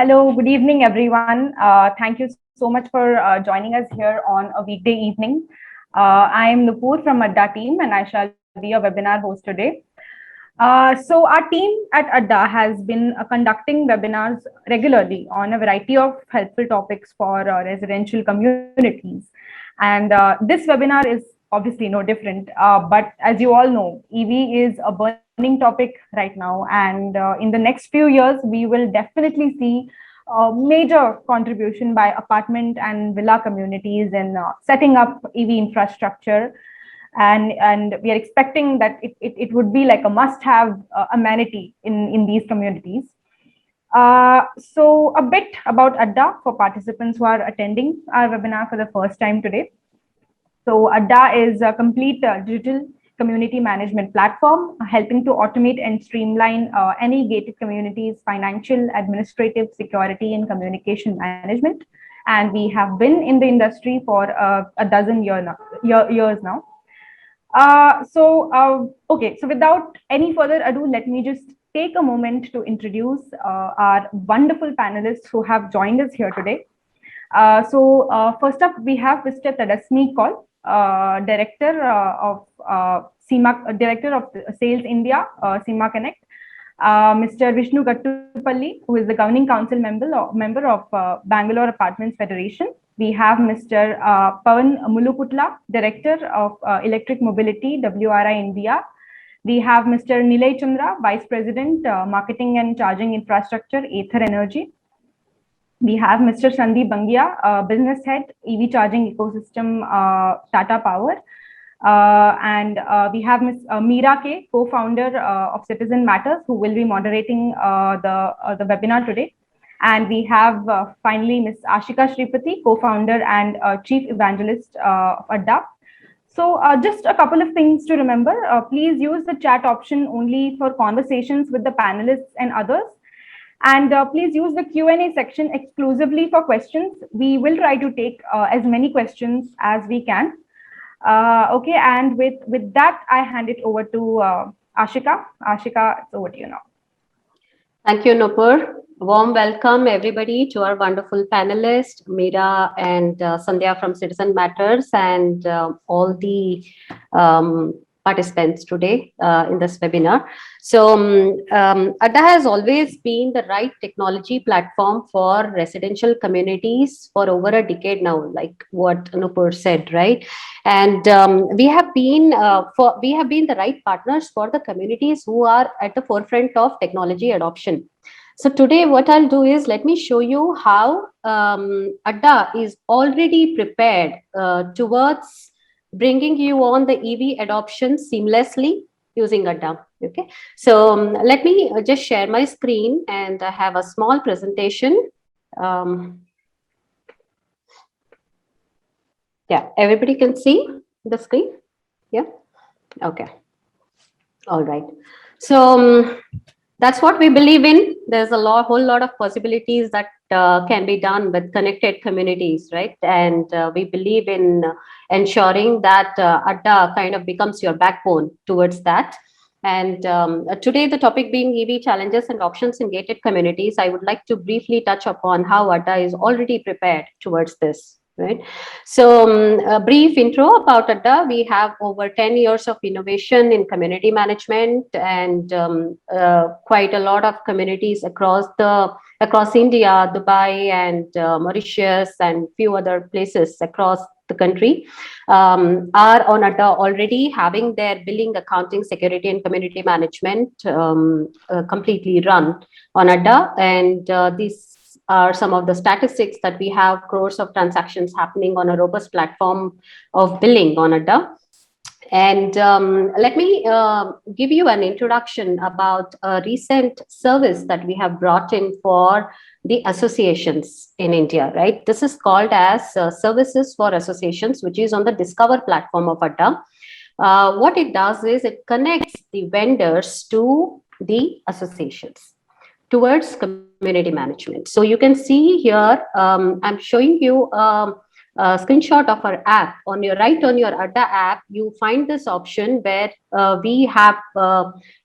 Hello, good evening, everyone. Thank you so much for joining us here on a weekday evening. I'm Nupur from ADDA team, and I shall be your webinar host today. So our team at ADDA has been conducting webinars regularly on a variety of helpful topics for residential communities. And this webinar is obviously no different. But as you all know, EV is a burning topic right now. And in the next few years, we will definitely see major contribution by apartment and villa communities in setting up EV infrastructure, and we are expecting that it would be like a must-have amenity in these communities. So a bit about ADDA for participants who are attending our webinar for the first time today. So ADDA is a complete digital community management platform helping to automate and streamline any gated communities' financial, administrative, security, and communication management. And we have been in the industry for a dozen years now. Okay, so without any further ado, let me just take a moment to introduce our wonderful panelists who have joined us here today. First up, we have Mr. Tadasni Kaul, Director of Director of Sales India, SEMA Connect. Mr. Vishnu Gattupalli, who is the Governing Council member of Bangalore Apartments Federation. We have Mr. Pawan Muluputla, Director of Electric Mobility, WRI India. We have Mr. Nilay Chandra, Vice President, Marketing and Charging Infrastructure, Ather Energy. We have Mr. Sandeep Bangia, Business Head, EV Charging Ecosystem, Tata Power. And we have Ms. Meera K, co-founder of Citizen Matters, who will be moderating the webinar today. And we have finally Ms. Ashika Shripati, co-founder and chief evangelist of ADDA. So just a couple of things to remember. Please use the chat option only for conversations with the panelists and others. And please use the Q&A section exclusively for questions. We will try to take as many questions as we can. Okay, and with that, I hand it over to Ashika. Ashika, it's over to you now. Thank you, Nupur. Warm welcome, everybody, to our wonderful panelists, Meera and Sandhya from Citizen Matters, and all the participants today in this webinar. So ADDA has always been the right technology platform for residential communities for over a decade now, like what Nupur said, right? And we have been the right partners for the communities who are at the forefront of technology adoption. So today what I'll do is let me show you how ADDA is already prepared towards bringing you on the EV adoption seamlessly using ADDA. Okay, so let me just share my screen, and I have a small presentation. Yeah, everybody can see the screen. Yeah, okay, all right. So that's what we believe in. There's a whole lot of possibilities that can be done with connected communities, right? And we believe in ensuring that ADDA kind of becomes your backbone towards that. And today, the topic being EV challenges and options in gated communities, I would like to briefly touch upon how ADDA is already prepared towards this. Right. So a brief intro about ADDA. We have over 10 years of innovation in community management, and quite a lot of communities across India, Dubai, and Mauritius, and few other places across the country are on ADDA already, having their billing, accounting, security, and community management completely run on ADDA. And these are some of the statistics that we have: crores of transactions happening on a robust platform of billing on ADDA. And let me give you an introduction about a recent service that we have brought in for the associations in India, right? This is called as Services for Associations, which is on the Discover platform of ADDA. What it does is it connects the vendors to the associations towards community management. So you can see here, I'm showing you a screenshot of our app. On your right, on your ADDA app, you find this option where we have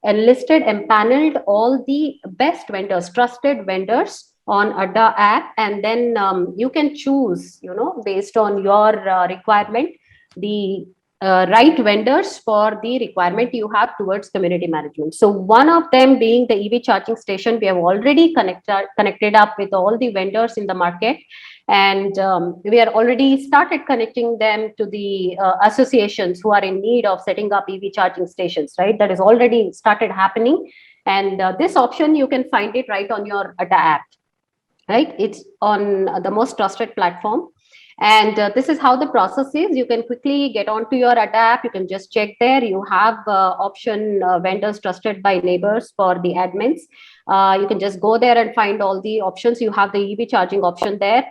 enlisted and paneled all the best vendors, trusted vendors on Adda app, and then you can choose, based on your requirement, the right vendors for the requirement you have towards community management. So one of them being the EV charging station, we have already connected up with all the vendors in the market, and we are already started connecting them to the associations who are in need of setting up EV charging stations, right? That is already started happening, and this option you can find it right on your Atta app, right? It's on the most trusted platform. And this is how the process is. You can quickly get onto your Atta app. You can just check there. You have option vendors trusted by neighbors for the admins. You can just go there and find all the options. You have the EV charging option there.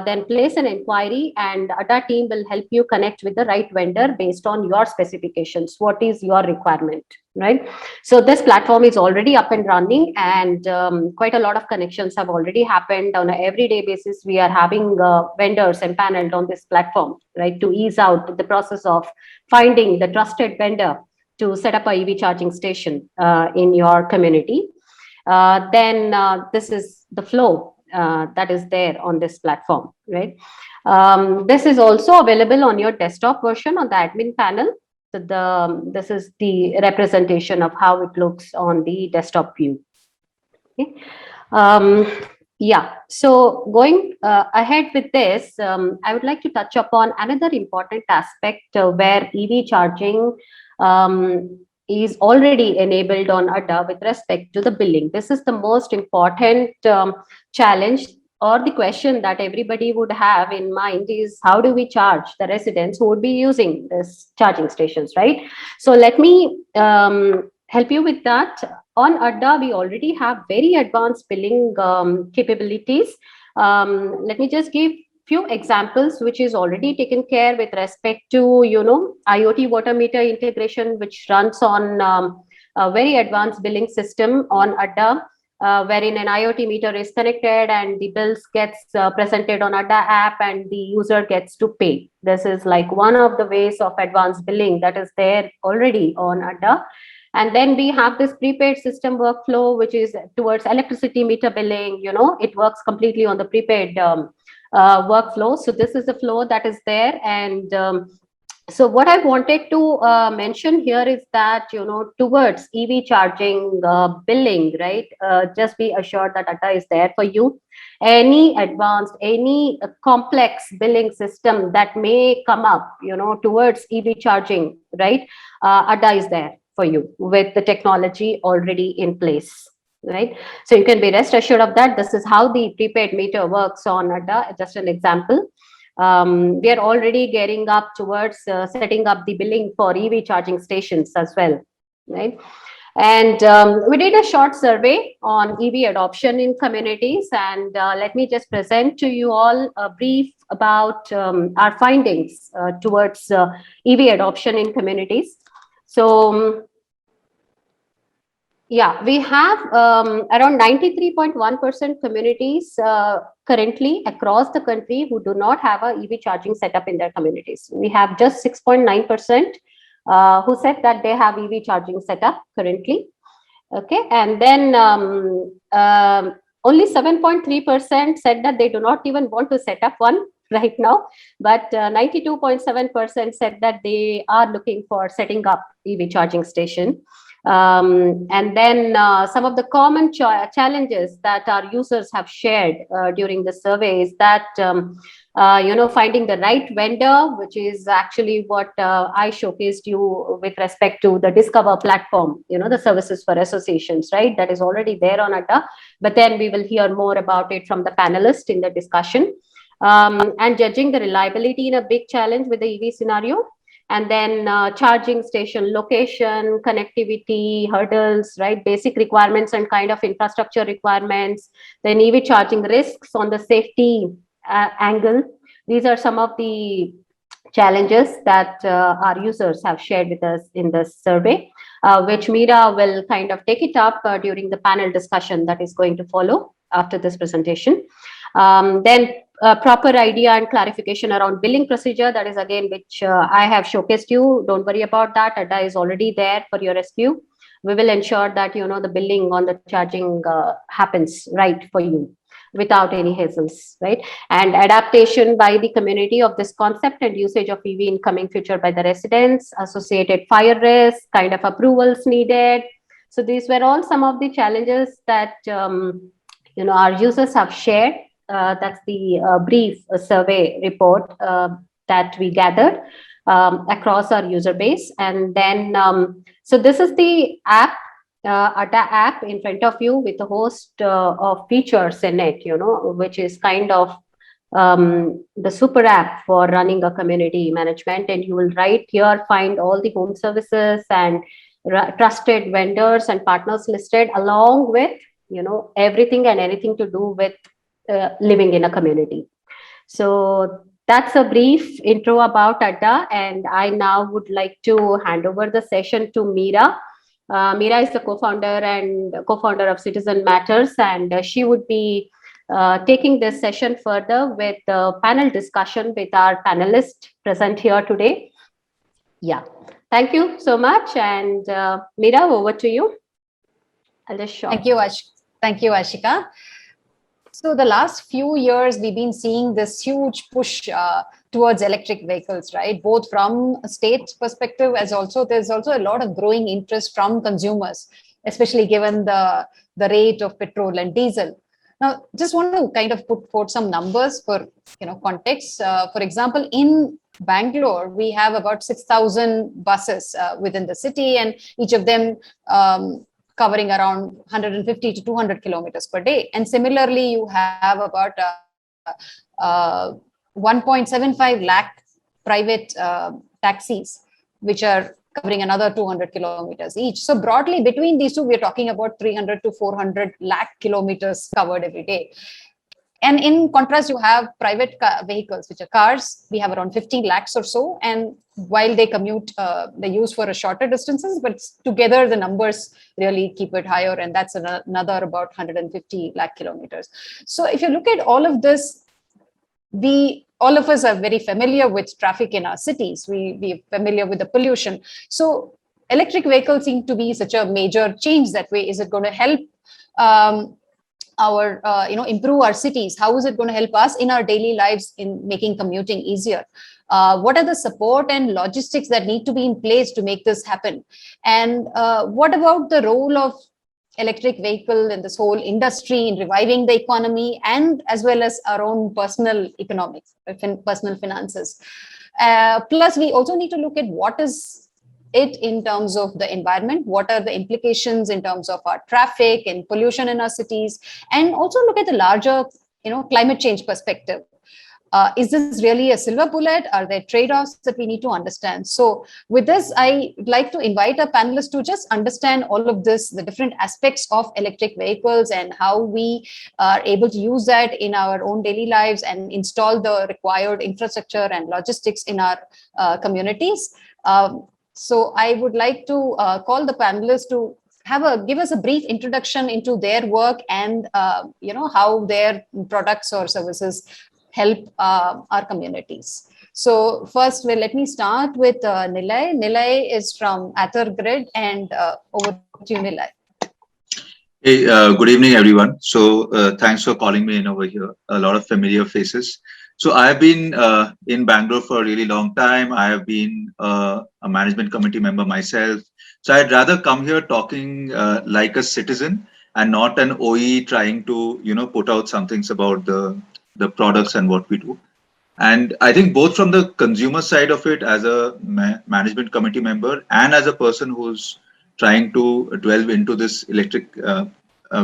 Then place an inquiry, and Atta team will help you connect with the right vendor based on your specifications. What is your requirement, right? So this platform is already up and running, and quite a lot of connections have already happened. On an everyday basis, we are having vendors empaneled on this platform, right, to ease out the process of finding the trusted vendor to set up a EV charging station in your community. Then this is the flow that is there on this platform, right? This is also available on your desktop version on the admin panel. So this is the representation of how it looks on the desktop view. Okay. Yeah, so going ahead with this, I would like to touch upon another important aspect where EV charging is already enabled on Atta with respect to the billing. This is the most important challenge, or the question that everybody would have in mind is, how do we charge the residents who would be using this charging stations, right? So let me help you with that. On Atta, we already have very advanced billing capabilities. Let me just give few examples which is already taken care with respect to IoT water meter integration, which runs on a very advanced billing system on Atta, wherein an IoT meter is connected and the bills gets presented on Atta app and the user gets to pay. This is like one of the ways of advanced billing that is there already on Atta. And then we have this prepaid system workflow, which is towards electricity meter billing. It works completely on the prepaid workflow. So this is the flow that is there. And so what I wanted to mention here is that, towards EV charging billing, right? Just be assured that Atta is there for you. Any advanced, any complex billing system that may come up, towards EV charging, right? Atta is there for you with the technology already in place, right? So you can be rest assured of that. This is how the prepaid meter works on Atta. Just an example. We are already getting up towards setting up the billing for EV charging stations as well, right? And we did a short survey on EV adoption in communities, and let me just present to you all a brief about our findings towards EV adoption in communities. So yeah, we have around 93.1% communities currently across the country who do not have a EV charging setup in their communities. We have just 6.9% who said that they have EV charging setup currently. Okay, and then only 7.3% said that they do not even want to set up one right now, but 92.7% said that they are looking for setting up EV charging station. And then some of the common challenges that our users have shared during the survey is that finding the right vendor, which is actually what I showcased you with respect to the Discover platform, the services for associations, right? That is already there on Atta, but then we will hear more about it from the panelists in the discussion. And judging the reliability in a big challenge with the EV scenario. And then charging station location, connectivity, hurdles, right? Basic requirements and kind of infrastructure requirements. Then EV charging risks on the safety angle. These are some of the challenges that our users have shared with us in this survey, which Meera will kind of take it up during the panel discussion that is going to follow after this presentation. Then proper idea and clarification around billing procedure, that is again which I have showcased you. Don't worry about that. Atta is already there for your rescue. We will ensure that the billing on the charging happens right for you. without any hassles, right? And adaptation by the community of this concept and usage of EV in coming future by the residents, associated fire risk, kind of approvals needed. So these were all some of the challenges that our users have shared. That's the brief survey report that we gathered across our user base. And then, so this is the app, Atta app in front of you with a host of features in it, which is kind of the super app for running a community management. And you will right here find all the home services and trusted vendors and partners listed, along with everything and anything to do with living in a community. So that's a brief intro about Atta, and I now would like to hand over the session to Meera. Meera is the co-founder of Citizen Matters, and she would be taking this session further with the panel discussion with our panelists present here today. Yeah, thank you so much, and Meera, over to you. I'll just show. Thank you, Ashika. So the last few years, we've been seeing this huge push towards electric vehicles, right? Both from a state perspective, there's also a lot of growing interest from consumers, especially given the rate of petrol and diesel. Now, just want to kind of put forth some numbers for context. For example, in Bangalore, we have about 6,000 buses within the city, and each of them covering around 150 to 200 kilometers per day. And similarly, you have about 1.75 lakh private taxis, which are covering another 200 kilometers each. So broadly, between these two, we're talking about 300 to 400 lakh kilometers covered every day. And in contrast, you have private vehicles, which are cars. We have around 15 lakhs or so. And while they commute, they use for a shorter distances, but together the numbers really keep it higher. And that's another about 150 lakh kilometers. So if you look at all of this, all of us are very familiar with traffic in our cities. We're familiar with the pollution. So electric vehicles seem to be such a major change that way. Is it going to help improve our cities? How is it going to help us in our daily lives in making commuting easier? What are the support and logistics that need to be in place to make this happen? And what about the role of electric vehicle in this whole industry in reviving the economy, and as well as our own personal economics, personal finances? Plus, we also need to look at what is it in terms of the environment, what are the implications in terms of our traffic and pollution in our cities, and also look at the larger climate change perspective. Is this really a silver bullet? Are there trade-offs that we need to understand? So with this, I would like to invite our panelists to just understand all of this, the different aspects of electric vehicles and how we are able to use that in our own daily lives and install the required infrastructure and logistics in our communities. So I would like to call the panelists to give us a brief introduction into their work and how their products or services help our communities. So first, let me start with Nilay. Nilay is from Atta, and over to you, Nilay. Hey, good evening, everyone. So thanks for calling me in over here. A lot of familiar faces. So I've been in Bangalore for a really long time. I have been a management committee member myself. So I'd rather come here talking like a citizen and not an OE trying to, put out some things about the products and what we do. And I think both from the consumer side of it as a management committee member and as a person who's trying to delve into this electric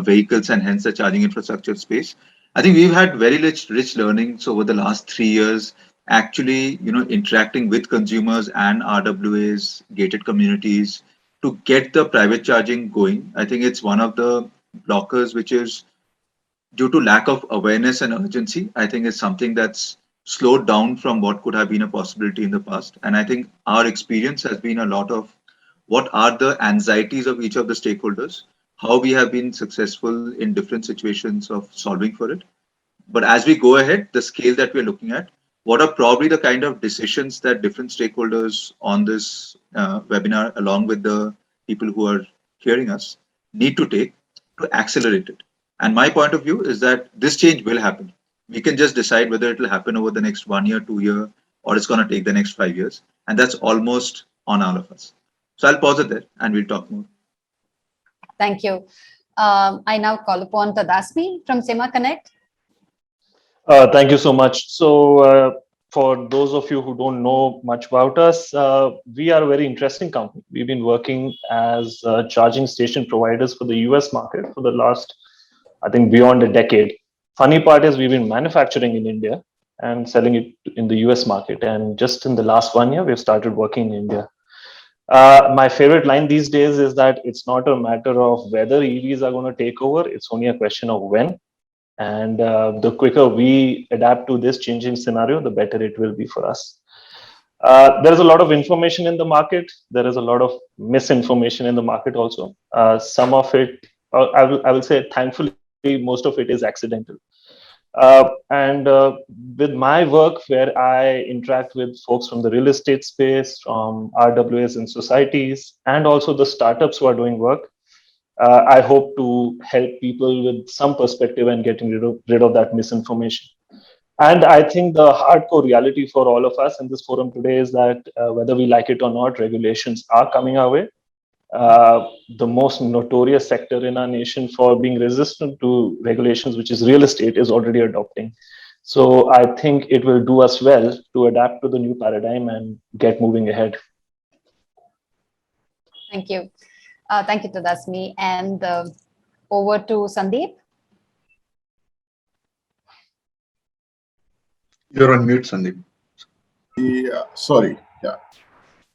vehicles and hence the charging infrastructure space, I think we've had very rich learnings over the last 3 years, actually, interacting with consumers and RWAs, gated communities to get the private charging going. I think it's one of the blockers which is due to lack of awareness and urgency. I think it's something that's slowed down from what could have been a possibility in the past. And I think our experience has been a lot of what are the anxieties of each of the stakeholders, how we have been successful in different situations of solving for it. But as we go ahead, the scale that we're looking at, what are probably the kind of decisions that different stakeholders on this webinar, along with the people who are hearing us, need to take to accelerate it. And my point of view is that this change will happen. We can just decide whether it will happen over the next 1 year, 2 year, or it's going to take the next 5 years. And that's almost on all of us. So I'll pause it there and we'll talk more. Thank you. I now call upon Tadasmi from Sema Connect. Thank you so much. So, for those of you who don't know much about us, we are a very interesting company. We've been working as charging station providers for the US market for the last, I think, beyond a decade. Funny part is we've been manufacturing in India and selling it in the US market. And just in the last 1 year, we've started working in India. My favorite line these days is that it's not a matter of whether EVs are going to take over, it's only a question of when. And the quicker we adapt to this changing scenario, the better it will be for us. There is a lot of information in the market. There is a lot of misinformation in the market also. Some of it, I will say, thankfully, most of it is accidental. And with my work, where I interact with folks from the real estate space, from RWAs and societies, and also the startups who are doing work, I hope to help people with some perspective and getting rid of that misinformation. And I think the hardcore reality for all of us in this forum today is that whether we like it or not, regulations are coming our way. The most notorious sector in our nation for being resistant to regulations, which is real estate, is already adopting. So I think it will do us well to adapt to the new paradigm and get moving ahead. Thank you. Thank you, Tadasmi. And over to Sandeep. You're on mute, Sandeep. Yeah, sorry. Yeah.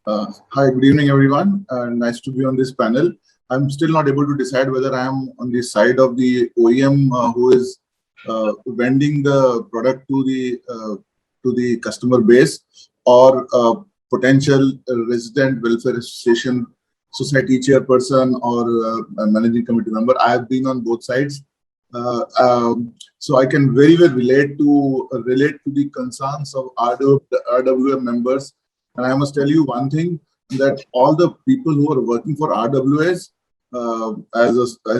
Hi, good evening, everyone. Nice to be on this panel. I'm still not able to decide whether I am on the side of the OEM who is vending the product to the customer base, or potential resident welfare association society chairperson or a managing committee member. I have been on both sides, so I can very well relate to the concerns of RWA members. And I must tell you one thing, that all the people who are working for RWAs as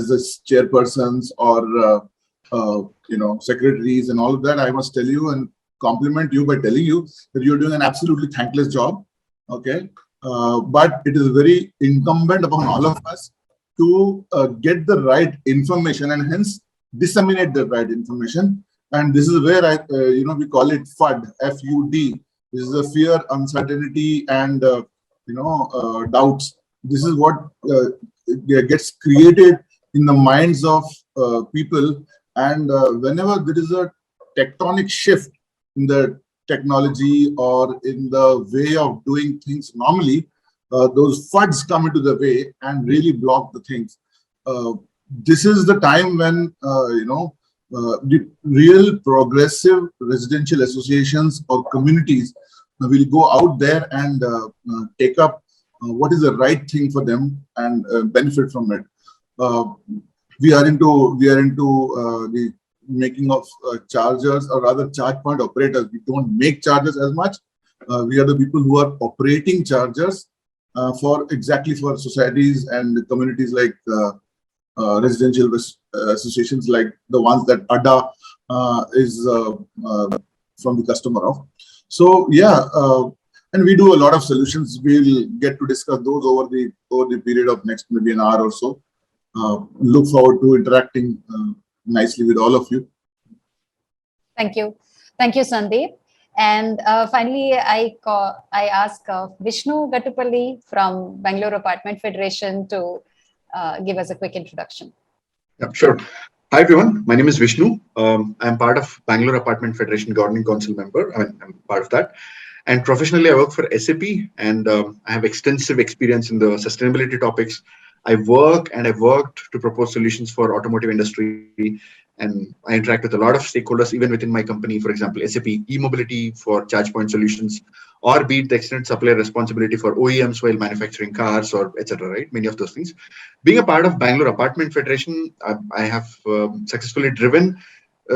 the chairpersons or secretaries and all of that, I must tell you and compliment you by telling you that you're doing an absolutely thankless job. Okay. But it is very incumbent upon all of us to get the right information and hence disseminate the right information. And this is where we call it FUD, F-U-D. This is the fear, uncertainty, and doubts. This is what gets created in the minds of people. And whenever there is a tectonic shift in the technology or in the way of doing things normally, those FUDs come into the way and really block the things. This is the time when the real progressive residential associations or communities will go out there and take up what is the right thing for them and benefit from it. We are into the making of chargers, or rather charge point operators. We don't make chargers as much. We are the people who are operating chargers for societies and communities like residential associations like the ones that ADDA is from the customer of. So yeah, and we do a lot of solutions. We'll get to discuss those over the period of next maybe an hour or so. Look forward to interacting nicely with all of you. Thank you. Thank you, Sandeep. And finally, I ask Vishnu Gattupalli from Bangalore Apartment Federation to give us a quick introduction. Yeah, sure. Hi, everyone. My name is Vishnu. I'm part of Bangalore Apartment Federation Governing Council member. I'm part of that. And professionally, I work for SAP, and I have extensive experience in the sustainability topics. I've worked to propose solutions for automotive industry, and I interact with a lot of stakeholders, even within my company, for example, SAP e-mobility for charge point solutions, or be it the extended supplier responsibility for OEMs while manufacturing cars, or etc. Right, many of those things. Being a part of Bangalore Apartment Federation, I have successfully driven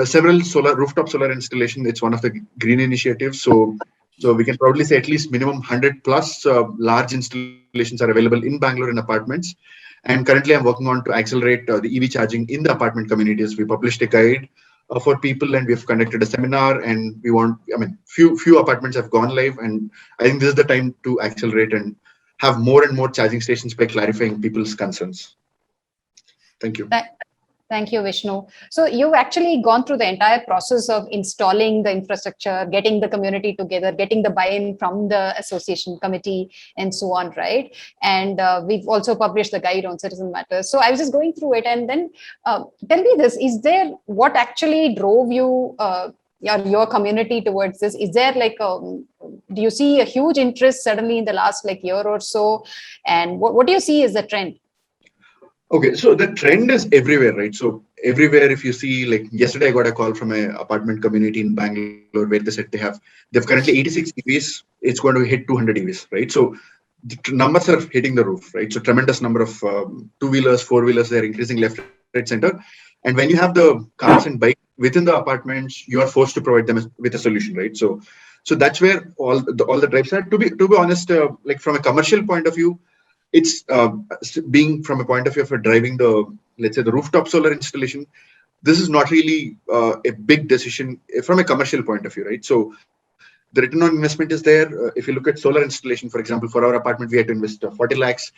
several rooftop solar installation. It's one of the green initiatives. So we can probably say at least minimum 100 plus large installations are available in Bangalore in apartments. And currently, I'm working on to accelerate the EV charging in the apartment communities. We published a guide for people, and we've conducted a seminar. And we want, I mean, few apartments have gone live, and I think this is the time to accelerate and have more and more charging stations by clarifying people's concerns. Thank you. Thank you, Vishnu. So you've actually gone through the entire process of installing the infrastructure, getting the community together, getting the buy-in from the association committee, and so on, right? And we've also published the guide on citizen matters. So I was just going through it, and then tell me this: is there what actually drove you? Your community towards this? Is there like do you see a huge interest suddenly in the last like year or so? And what do you see is the trend? Okay, so the trend is everywhere, right? So everywhere, if you see, like yesterday, I got a call from an apartment community in Bangalore where they said they've currently 86 EVs. It's going to hit 200 EVs, right? So the numbers are hitting the roof, right? So tremendous number of two-wheelers, four-wheelers, they're increasing left, right, center. And when you have the cars and bikes within the apartments, you are forced to provide them with a solution, right? So that's where all the drives are. To be honest, like from a commercial point of view, it's being from a point of view for driving the, let's say, the rooftop solar installation. This is not really a big decision from a commercial point of view, right? So the return on investment is there. If you look at solar installation, for example, for our apartment, we had to invest 40 lakhs,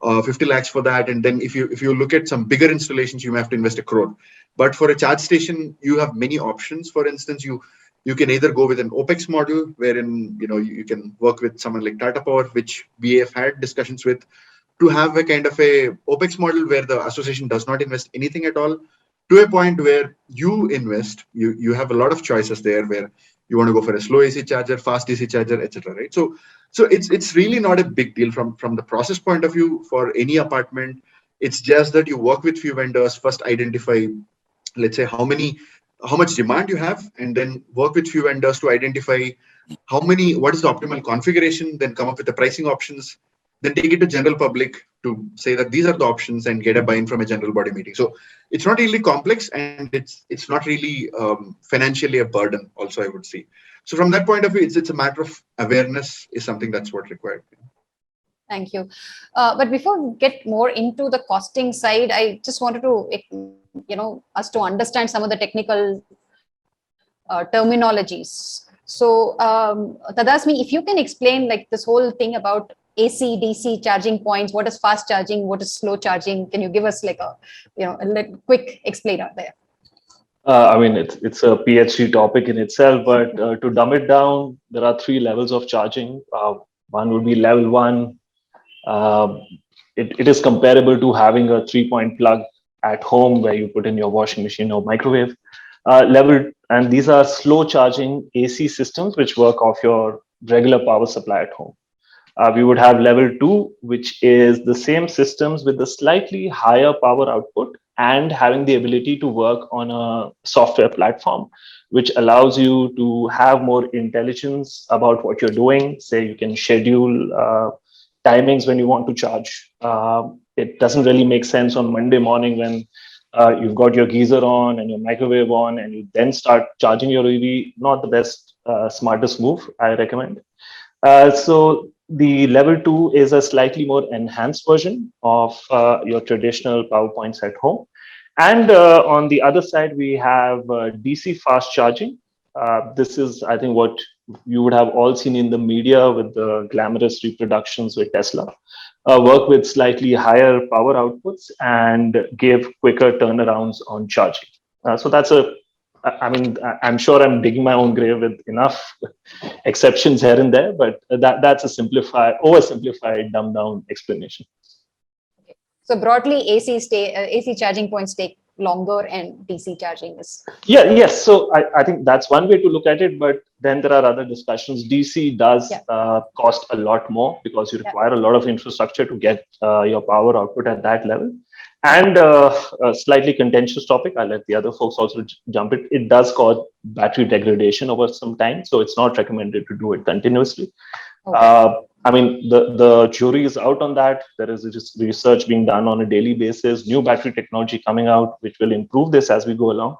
50 lakhs for that. And then if you look at some bigger installations, you may have to invest 1 crore. But for a charge station, you have many options. For instance, you can either go with an OPEX model, wherein you can work with someone like Tata Power, which we have had discussions with, to have a kind of a OPEX model where the association does not invest anything at all, to a point where you invest. You have a lot of choices there, where you want to go for a slow AC charger, fast AC charger, etc. Right? So it's really not a big deal from the process point of view for any apartment. It's just that you work with few vendors, first identify, let's say, how much demand you have, and then work with few vendors to identify what is the optimal configuration, then come up with the pricing options, then take it to general public to say that these are the options and get a buy-in from a general body meeting. So it's not really complex, and it's not really financially a burden also, I would say. So from that point of view, it's a matter of awareness is something that's what required. Thank you. But before we get more into the costing side, I just wanted to, us to understand some of the technical terminologies. So, Tadasmi, if you can explain like this whole thing about AC, DC charging points, what is fast charging, what is slow charging? Can you give us like a quick explainer there? I mean, it's a PhD topic in itself, but to dumb it down, there are 3 levels of charging. One would be level 1. It is comparable to having a 3-point plug at home where you put in your washing machine or microwave. And these are slow charging AC systems which work off your regular power supply at home. We would have level 2, which is the same systems with a slightly higher power output and having the ability to work on a software platform, which allows you to have more intelligence about what you're doing. Say you can schedule timings when you want to charge. It doesn't really make sense on Monday morning when you've got your geyser on and your microwave on and you then start charging your EV. Not the best, smartest move, I recommend. So the level 2 is a slightly more enhanced version of your traditional power points at home. And on the other side, we have DC fast charging. This is, I think, what you would have all seen in the media with the glamorous reproductions with Tesla. Work with slightly higher power outputs and give quicker turnarounds on charging. So that's I'm sure I'm digging my own grave with enough exceptions here and there, but that's a oversimplified, dumbed down explanation. Okay. So broadly, AC charging points take longer, and DC charging is. Yes. So I think that's one way to look at it, but then there are other discussions. DC does cost a lot more because you require a lot of infrastructure to get your power output at that level. And a slightly contentious topic, I'll let the other folks also jump in. It does cause battery degradation over some time, so it's not recommended to do it continuously. Okay. I mean, the jury is out on that. There is research being done on a daily basis, new battery technology coming out, which will improve this as we go along.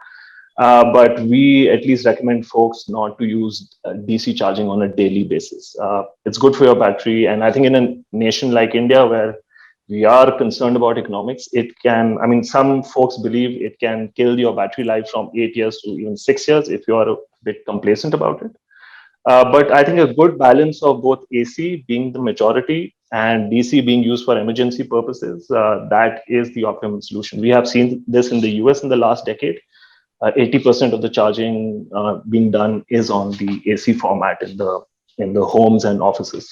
But we at least recommend folks not to use DC charging on a daily basis. It's good for your battery. And I think in a nation like India, where we are concerned about economics. It can, I mean, some folks believe it can kill your battery life from 8 years to even 6 years if you are a bit complacent about it. But I think a good balance of both AC being the majority and DC being used for emergency purposes, that is the optimum solution. We have seen this in the US in the last decade. 80% of the charging being done is on the AC format in the homes and offices.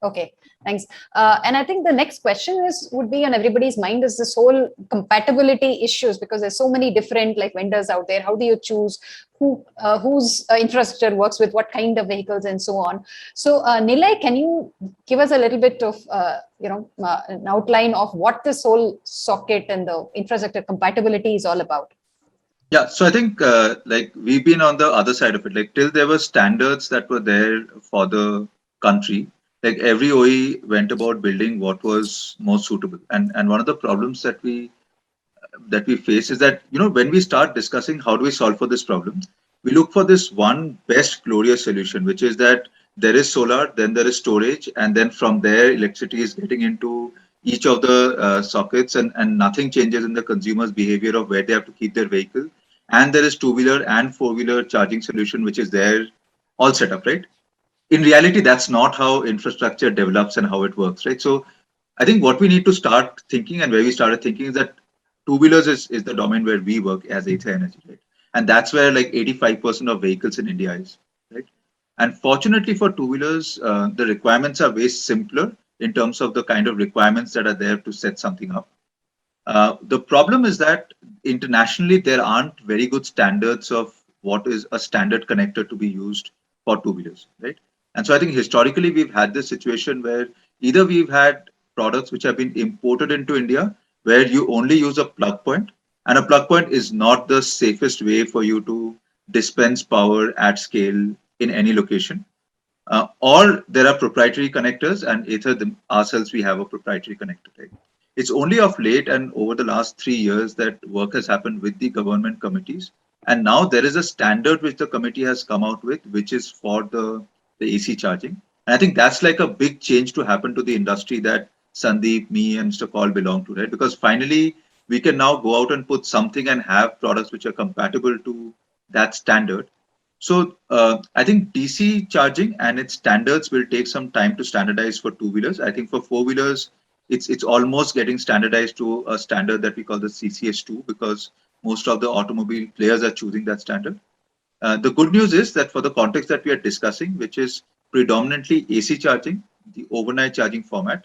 Okay, thanks. And I think the next question would be on everybody's mind is this whole compatibility issues, because there's so many different like vendors out there. How do you choose whose infrastructure works with what kind of vehicles and so on? So Nilay, can you give us a little bit of an outline of what this whole socket and the infrastructure compatibility is all about? Yeah, so I think like we've been on the other side of it. Like till there were standards that were there for the country, like every OE went about building what was most suitable. And one of the problems that we face is that, you know, when we start discussing how do we solve for this problem, we look for this one best glorious solution, which is that there is solar, then there is storage, and then from there electricity is getting into each of the sockets, and nothing changes in the consumer's behavior of where they have to keep their vehicle. And there is two-wheeler and four-wheeler charging solution, which is there all set up, right? In reality, that's not how infrastructure develops and how it works, right? So I think what we need to start thinking, and where we started thinking, is that two-wheelers is the domain where we work as Atta Energy, right? And that's where like 85% of vehicles in India is, right? And fortunately for two-wheelers, the requirements are way simpler in terms of the kind of requirements that are there to set something up. The problem is that internationally, there aren't very good standards of what is a standard connector to be used for two-wheelers, right? And so I think historically, we've had this situation where either we've had products which have been imported into India, where you only use a plug point, and a plug point is not the safest way for you to dispense power at scale in any location. Or there are proprietary connectors, and either ourselves we have a proprietary connector. Right? It's only of late and over the last 3 years that work has happened with the government committees, and now there is a standard which the committee has come out with, which is for the AC charging. And I think that's like a big change to happen to the industry that Sandeep, me, and Mr. Kaul belong to, right? Because finally we can now go out and put something and have products which are compatible to that standard. So I think DC charging and its standards will take some time to standardize for two-wheelers. I think for four-wheelers, it's almost getting standardized to a standard that we call the CCS2, because most of the automobile players are choosing that standard. The good news is that for the context that we are discussing, which is predominantly AC charging, the overnight charging format,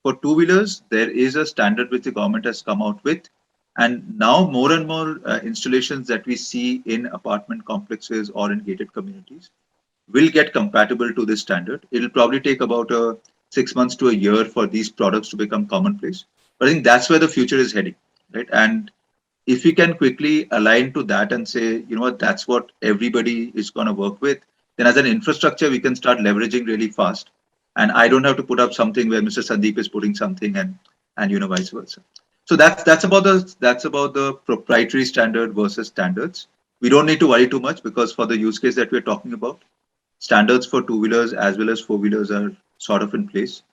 for two-wheelers, there is a standard which the government has come out with. And now more and more installations that we see in apartment complexes or in gated communities will get compatible to this standard. It'll probably take about 6 months to a year for these products to become commonplace. But I think that's where the future is heading, right? And if we can quickly align to that and say, you know what, that's what everybody is going to work with, then as an infrastructure, we can start leveraging really fast. And I don't have to put up something where Mr. Sandeep is putting something, and you know, vice versa. So that's about the proprietary standard versus standards. We don't need to worry too much, because for the use case that we're talking about, standards for two-wheelers as well as four-wheelers are sort of in place.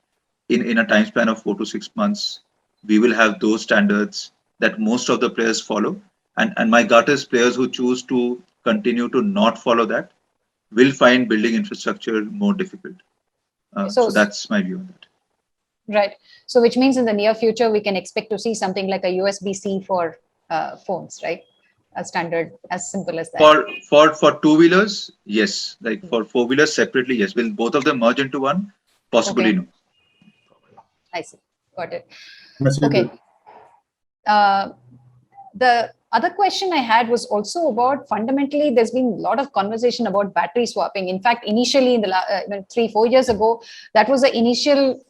In a time span of 4 to 6 months, we will have those standards that most of the players follow. And my gut is players who choose to continue to not follow that will find building infrastructure more difficult. So that's my view on that. Right. So which means in the near future, we can expect to see something like a USB-C for phones, right? A standard as simple as that. For two-wheelers, yes. Like for four-wheelers separately, yes. Will both of them merge into one? Possibly no. I see. Got it. Okay. The other question I had was also about, fundamentally, there's been a lot of conversation about battery swapping. In fact, initially in the 3-4 years ago, that was the initial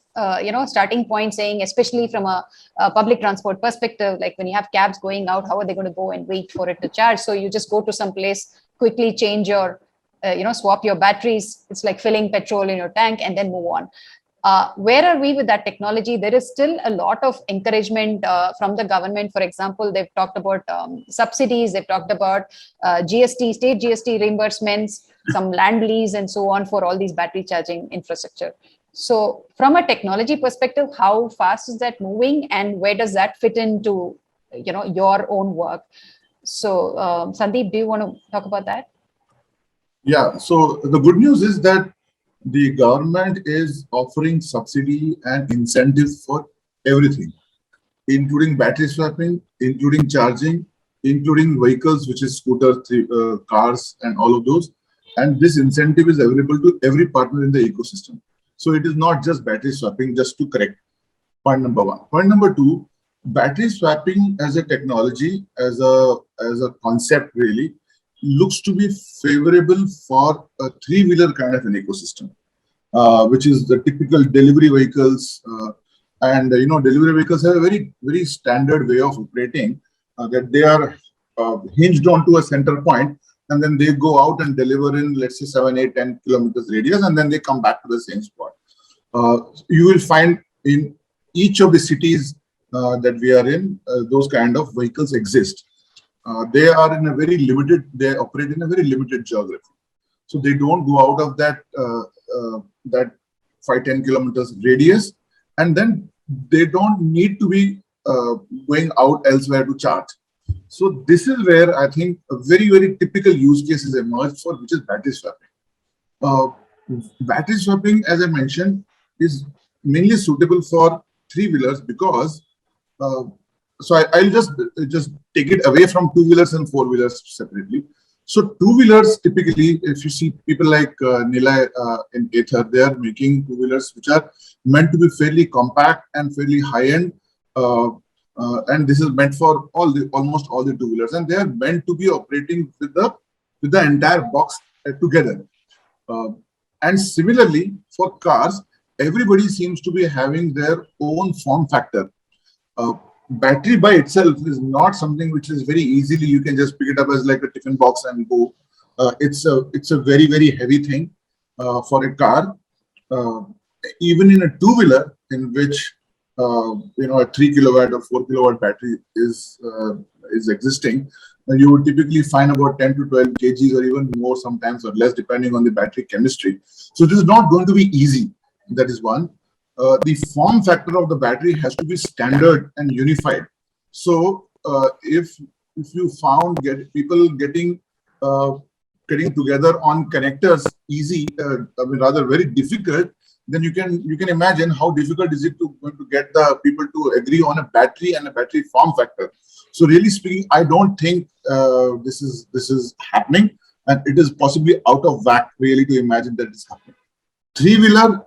starting point, saying, especially from a public transport perspective, like when you have cabs going out, how are they going to go and wait for it to charge? So you just go to some place, quickly change your, swap your batteries. It's like filling petrol in your tank and then move on. Where are we with that technology? There is still a lot of encouragement from the government. For example, they've talked about subsidies, they've talked about GST, state GST reimbursements, some land lease and so on for all these battery charging infrastructure. So from a technology perspective, how fast is that moving, and where does that fit into, your own work? So Sandeep, do you want to talk about that? Yeah, so the good news is that the government is offering subsidy and incentives for everything, including battery swapping, including charging, including vehicles, which is scooters, cars, and all of those. And this incentive is available to every partner in the ecosystem. So it is not just battery swapping, just to correct point number one. Point number two, battery swapping as a technology, as a concept really, looks to be favorable for a three-wheeler kind of an ecosystem, which is the typical delivery vehicles. And delivery vehicles have a very standard way of operating, that they are hinged onto a center point, and then they go out and deliver in, let's say, 7, 8, 10 kilometers radius, and then they come back to the same spot. You will find in each of the cities that we are in, those kind of vehicles exist. They are in a very limited, they operate in a very limited geography. So they don't go out of that 5-10 kilometers radius, and then they don't need to be going out elsewhere to charge. So this is where I think a very typical use case is emerged for, which is battery swapping. Battery swapping, as I mentioned, is mainly suitable for three-wheelers because I'll just take it away from two-wheelers and four-wheelers separately. So two-wheelers, typically, if you see people like Nilay in Atta, they are making two-wheelers which are meant to be fairly compact and fairly high-end, and this is meant for almost all the two-wheelers, and they are meant to be operating with the entire box together. And similarly, for cars, everybody seems to be having their own form factor. Battery by itself is not something which is very easily, you can just pick it up as like a tiffin box and go. It's a very heavy thing for a car. Even in a two-wheeler, in which a 3 kilowatt or 4 kilowatt battery is existing, you would typically find about 10 to 12 kgs or even more sometimes, or less, depending on the battery chemistry. So this is not going to be easy. That is one. The form factor of the battery has to be standard and unified. So if you found people getting together on connectors easy, rather very difficult, then you can imagine how difficult is it going to get the people to agree on a battery and a battery form factor. So really speaking, I don't think this is happening, and it is possibly out of whack really to imagine that it's happening. Three-wheeler,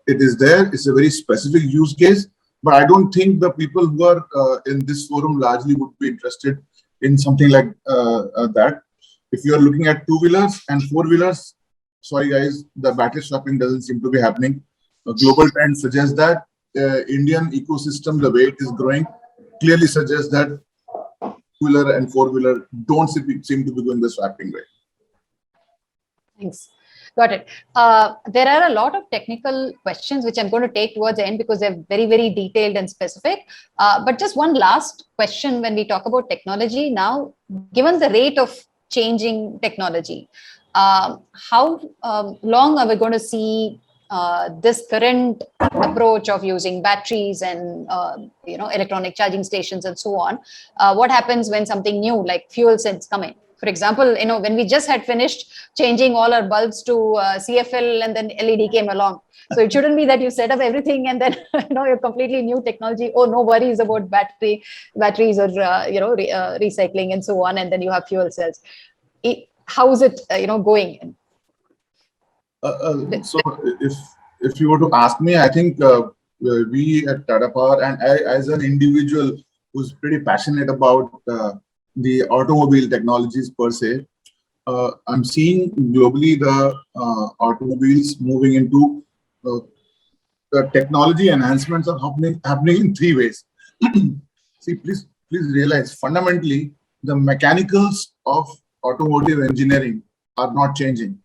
it is there. It's a very specific use case, but I don't think the people who are in this forum largely would be interested in something like that. If you are looking at two-wheelers and four-wheelers, sorry guys, the battery swapping doesn't seem to be happening. A global trend suggests that Indian ecosystem, the way it is growing, clearly suggests that two-wheeler and four-wheeler don't seem to be doing the swapping right. Thanks. Got it. There are a lot of technical questions which I'm going to take towards the end because they're very detailed and specific. But just one last question when we talk about technology now, given the rate of changing technology, how long are we going to see this current approach of using batteries and electronic charging stations and so on? What happens when something new like fuel cells come in? For example, when we just had finished changing all our bulbs to CFL and then LED came along. So it shouldn't be that you set up everything and then you're completely new technology. Oh, no worries about batteries or recycling and so on, and then you have fuel cells. How is it going? So if you were to ask me, I think we at Tata Power, and I as an individual who's pretty passionate about the automobile technologies per se, I'm seeing globally the automobiles moving into the technology enhancements are happening in three ways. See, please realize fundamentally the mechanicals of automotive engineering are not changing.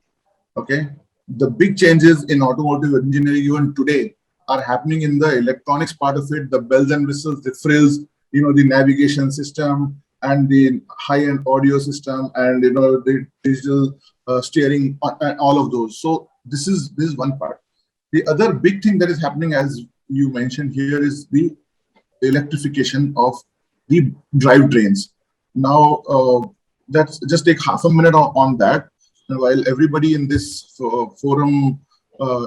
Okay, the big changes in automotive engineering even today are happening in the electronics part of it, the bells and whistles, the frills, the navigation system, and the high-end audio system, and the digital steering, and all of those. So this is one part. The other big thing that is happening, as you mentioned here, is the electrification of the drivetrains. Now, let's just take half a minute on that. And while everybody in this forum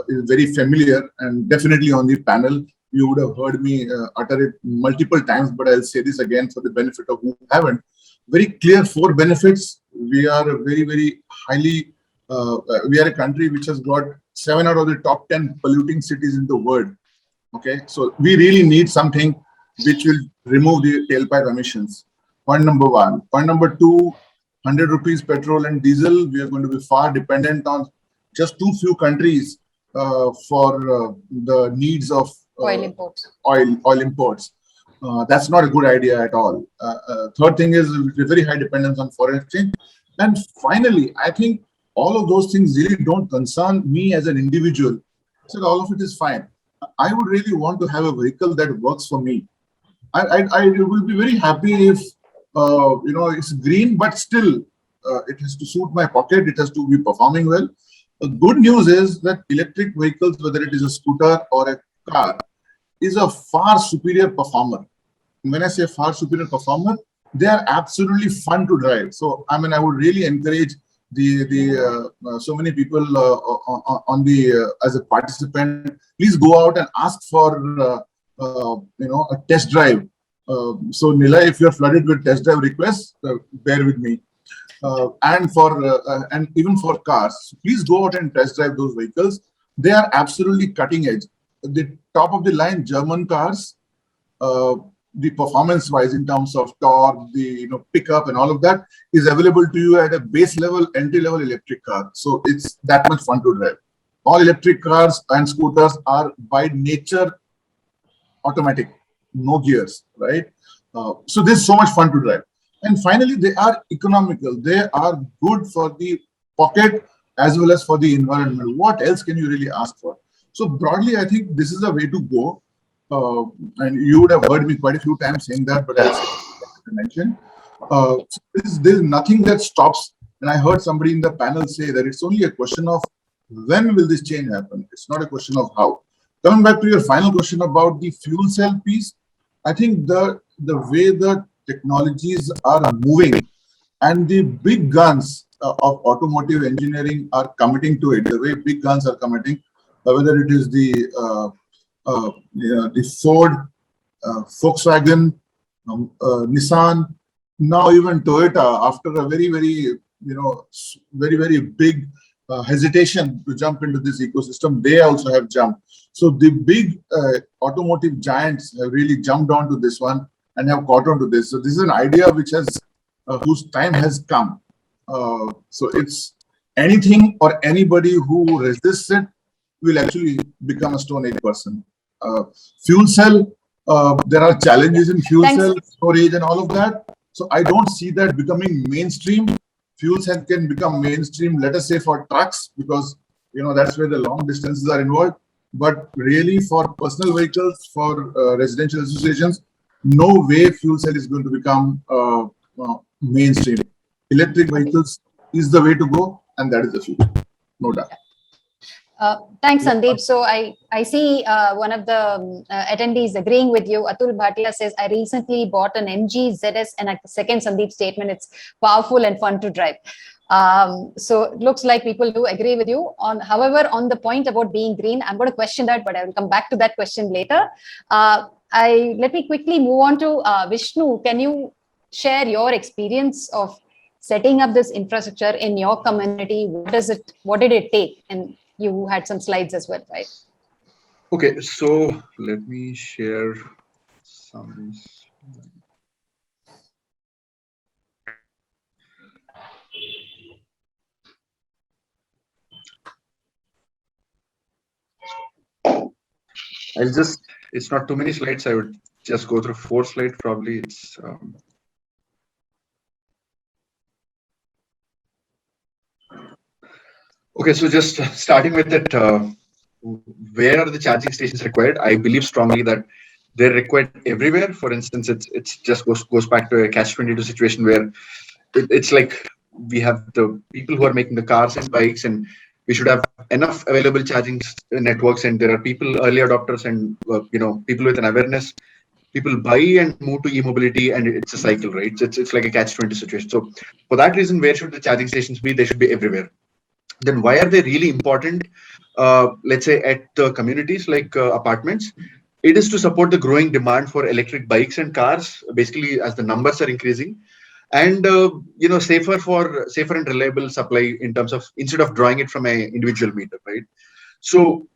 is very familiar, and definitely on the panel, you would have heard me utter it multiple times, but I'll say this again for the benefit of who haven't. Very clear 4 benefits. We are a very, very highly, we are a country which has got 7 out of the top 10 polluting cities in the world. Okay, so we really need something which will remove the tailpipe emissions. Point number 1. Point number 2, 100 rupees petrol and diesel. We are going to be far dependent on just too few countries for the needs of Oil imports. Oil imports. That's not a good idea at all. Third thing is very high dependence on foreign exchange. And finally, I think all of those things really don't concern me as an individual. So all of it is fine. I would really want to have a vehicle that works for me. I will be very happy if it's green, but still it has to suit my pocket. It has to be performing well. The good news is that electric vehicles, whether it is a scooter or a car, is a far superior performer. When I say far superior performer, they are absolutely fun to drive. So I mean, I would really encourage so many people on the as a participant, please go out and ask for a test drive. So Nila, if you're flooded with test drive requests, bear with me. And even for cars, please go out and test drive those vehicles. They are absolutely cutting edge. The top of the line German cars, the performance wise in terms of torque, the pickup and all of that is available to you at a base level, entry level electric car. So it's that much fun to drive. All electric cars and scooters are by nature automatic, no gears, right? So there's so much fun to drive. And finally, they are economical. They are good for the pocket as well as for the environment. What else can you really ask for? So broadly, I think this is a way to go. And you would have heard me quite a few times saying that, but I'll mention. There's nothing that stops. And I heard somebody in the panel say that it's only a question of when will this change happen? It's not a question of how. Coming back to your final question about the fuel cell piece, I think the way the technologies are moving and the big guns of automotive engineering are committing to it, the way big guns are committing, whether it is the Ford, Volkswagen, Nissan, now even Toyota, after a very, very big hesitation to jump into this ecosystem, they also have jumped. So the big automotive giants have really jumped onto this one and have caught on to this. So this is an idea which has whose time has come. So it's anything or anybody who resists it will actually become a Stone Age person. Fuel cell, there are challenges in fuel cell storage and all of that. So I don't see that becoming mainstream. Fuel cell can become mainstream, let us say for trucks, because that's where the long distances are involved. But really for personal vehicles, for residential associations, no way fuel cell is going to become mainstream. Electric vehicles is the way to go, and that is the future, no doubt. Thanks, Sandeep. So I see one of the attendees agreeing with you. Atul Bhatia says, I recently bought an MG ZS, and at the second Sandeep statement, it's powerful and fun to drive. So it looks like people do agree with you. However, on the point about being green, I'm going to question that, but I will come back to that question later. Let me quickly move on to Vishnu. Can you share your experience of setting up this infrastructure in your community? What did it take? And you had some slides as well, right? Okay, so let me share some. It's not too many slides. I would just go through 4 slides. Probably it's. Okay, so just starting with that, where are the charging stations required? I believe strongly that they're required everywhere. For instance, it's just goes back to a catch-22 situation where it's like we have the people who are making the cars and bikes, and We should have enough available charging networks, and there are people, early adopters, and people with an awareness. People buy and move to e-mobility, and it's a cycle, right? It's like a catch-20 situation. So for that reason, where should the charging stations be? They should be everywhere. Then why are they really important? Let's say at the communities like apartments, it is to support the growing demand for electric bikes and cars, basically as the numbers are increasing, and safer and reliable supply in terms of, instead of drawing it from a individual meter, right? So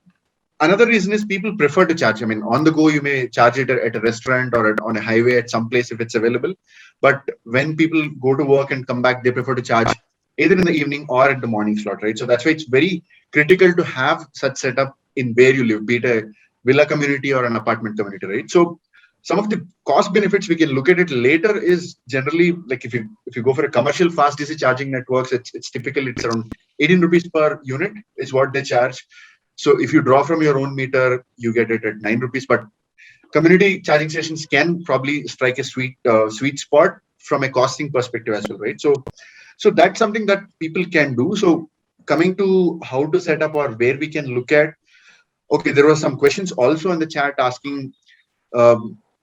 another reason is people prefer to charge. I mean, on the go, you may charge it at a restaurant or on a highway at some place if it's available. But when people go to work and come back, they prefer to charge either in the evening or at the morning slot, right? So that's why it's very critical to have such setup in where you live, be it a villa community or an apartment community, right? So some of the cost benefits, we can look at it later, is generally like if you go for a commercial fast DC charging networks, it's typically it's around 18 rupees per unit is what they charge. So if you draw from your own meter, you get it at 9 rupees. But community charging stations can probably strike a sweet spot from a costing perspective as well, right? So that's something that people can do. So coming to how to set up or where we can look at, okay, there were some questions also in the chat asking,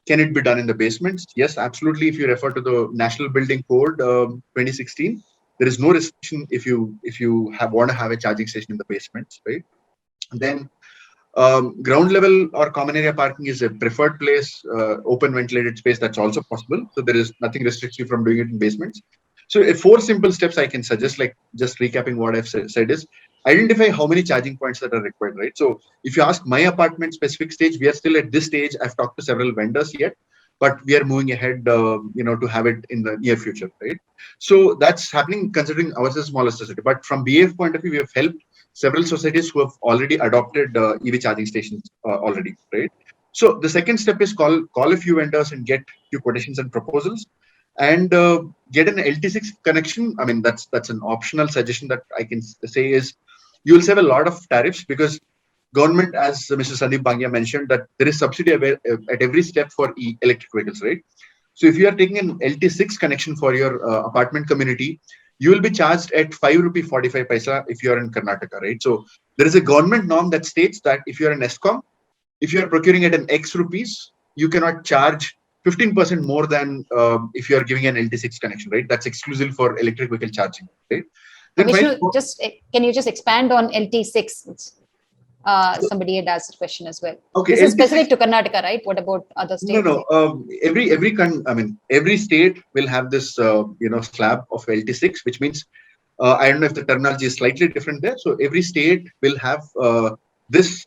can it be done in the basements? Yes, absolutely. If you refer to the National Building Code 2016, there is no restriction if you want to have a charging station in the basements, right? Then ground level or common area parking is a preferred place, open ventilated space, that's also possible. So there is nothing restricts you from doing it in basements. So 4 simple steps I can suggest, like just recapping what I've said is identify how many charging points that are required, right? So if you ask my apartment specific stage, we are still at this stage. I've talked to several vendors yet, but we are moving ahead, to have it in the near future, right? So that's happening considering ours is a smaller society. But from BF point of view, we have helped several societies who have already adopted EV charging stations already, right? So the second step is call a few vendors and get few quotations and proposals, and get an LT6 connection. I mean, that's an optional suggestion that I can say is you will save a lot of tariffs, because government, as Mr. Sandeep Bangia mentioned, that there is subsidy at every step for electric vehicles, right? So if you are taking an LT6 connection for your apartment community, you will be charged at 5 rupee 45 paisa if you are in Karnataka, right? So there is a government norm that states that if you are an ESCOM, if you are procuring at an X rupees, you cannot charge 15% more than if you are giving an LT6 connection, right? That's exclusive for electric vehicle charging, right? Then Vishnu, can you just expand on LT6? Somebody had asked a question as well. Okay, this is specific to Karnataka, right? What about other states? No. Every state will have this slab of LT6, which means I don't know if the terminology is slightly different there. So every state will have this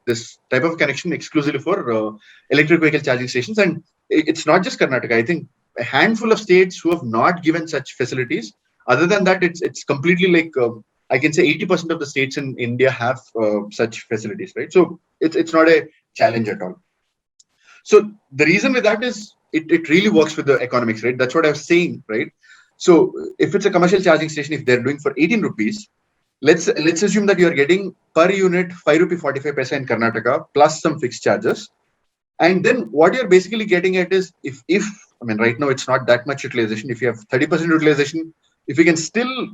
this type of connection exclusively for electric vehicle charging stations. And it's not just Karnataka. I think a handful of states who have not given such facilities. Other than that, it's completely like I can say 80% of the states in India have such facilities, right? So it's not a challenge at all. So the reason with that is it really works with the economics, right? That's what I was saying, right? So if it's a commercial charging station, if they're doing for 18 rupees, let's assume that you're getting per unit 5 rupee 45 paisa in Karnataka plus some fixed charges. And then what you're basically getting at is if right now it's not that much utilization. If you have 30% utilization, if you can still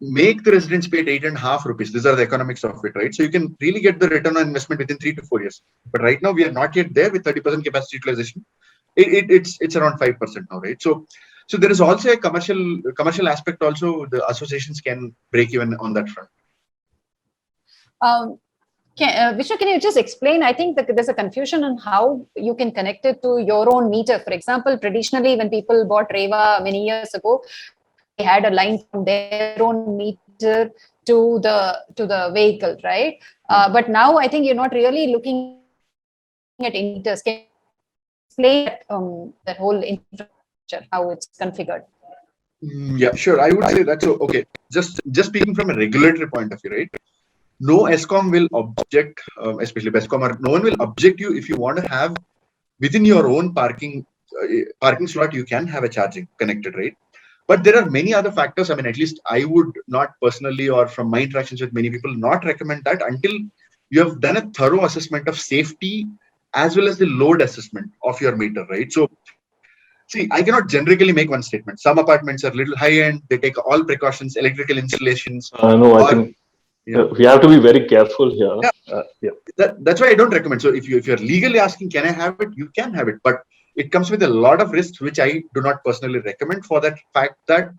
make the residents pay at 8.5 rupees, these are the economics of it, right? So you can really get the return on investment within 3 to 4 years. But right now we are not yet there with 30% capacity utilization. It's around 5% now, right? So there is also a commercial aspect also. The associations can break even on that front. Vishnu, can you just explain? I think that there's a confusion on how you can connect it to your own meter. For example, traditionally, when people bought Reva many years ago, they had a line from their own meter to the vehicle, right? But now I think you're not really looking at meters. Can you explain that whole infrastructure, how it's configured? Yeah, sure. I would say that. So, okay, just speaking from a regulatory point of view, right? No ESCOM will object, especially BESCOM, or no one will object you if you want to have within your own parking slot. You can have a charging connected, right? But there are many other factors. I mean, at least I would not personally, or from my interactions with many people, not recommend that until you have done a thorough assessment of safety as well as the load assessment of your meter, right? So See, I cannot generically make one statement. Some apartments are little high end. They take all precautions, electrical installations. No, I Or think yeah, we have to be very careful here. yeah. Yeah. That's why I don't recommend. So if you're legally asking, can I have it? You can have it, but it comes with a lot of risks, which I do not personally recommend. For that fact that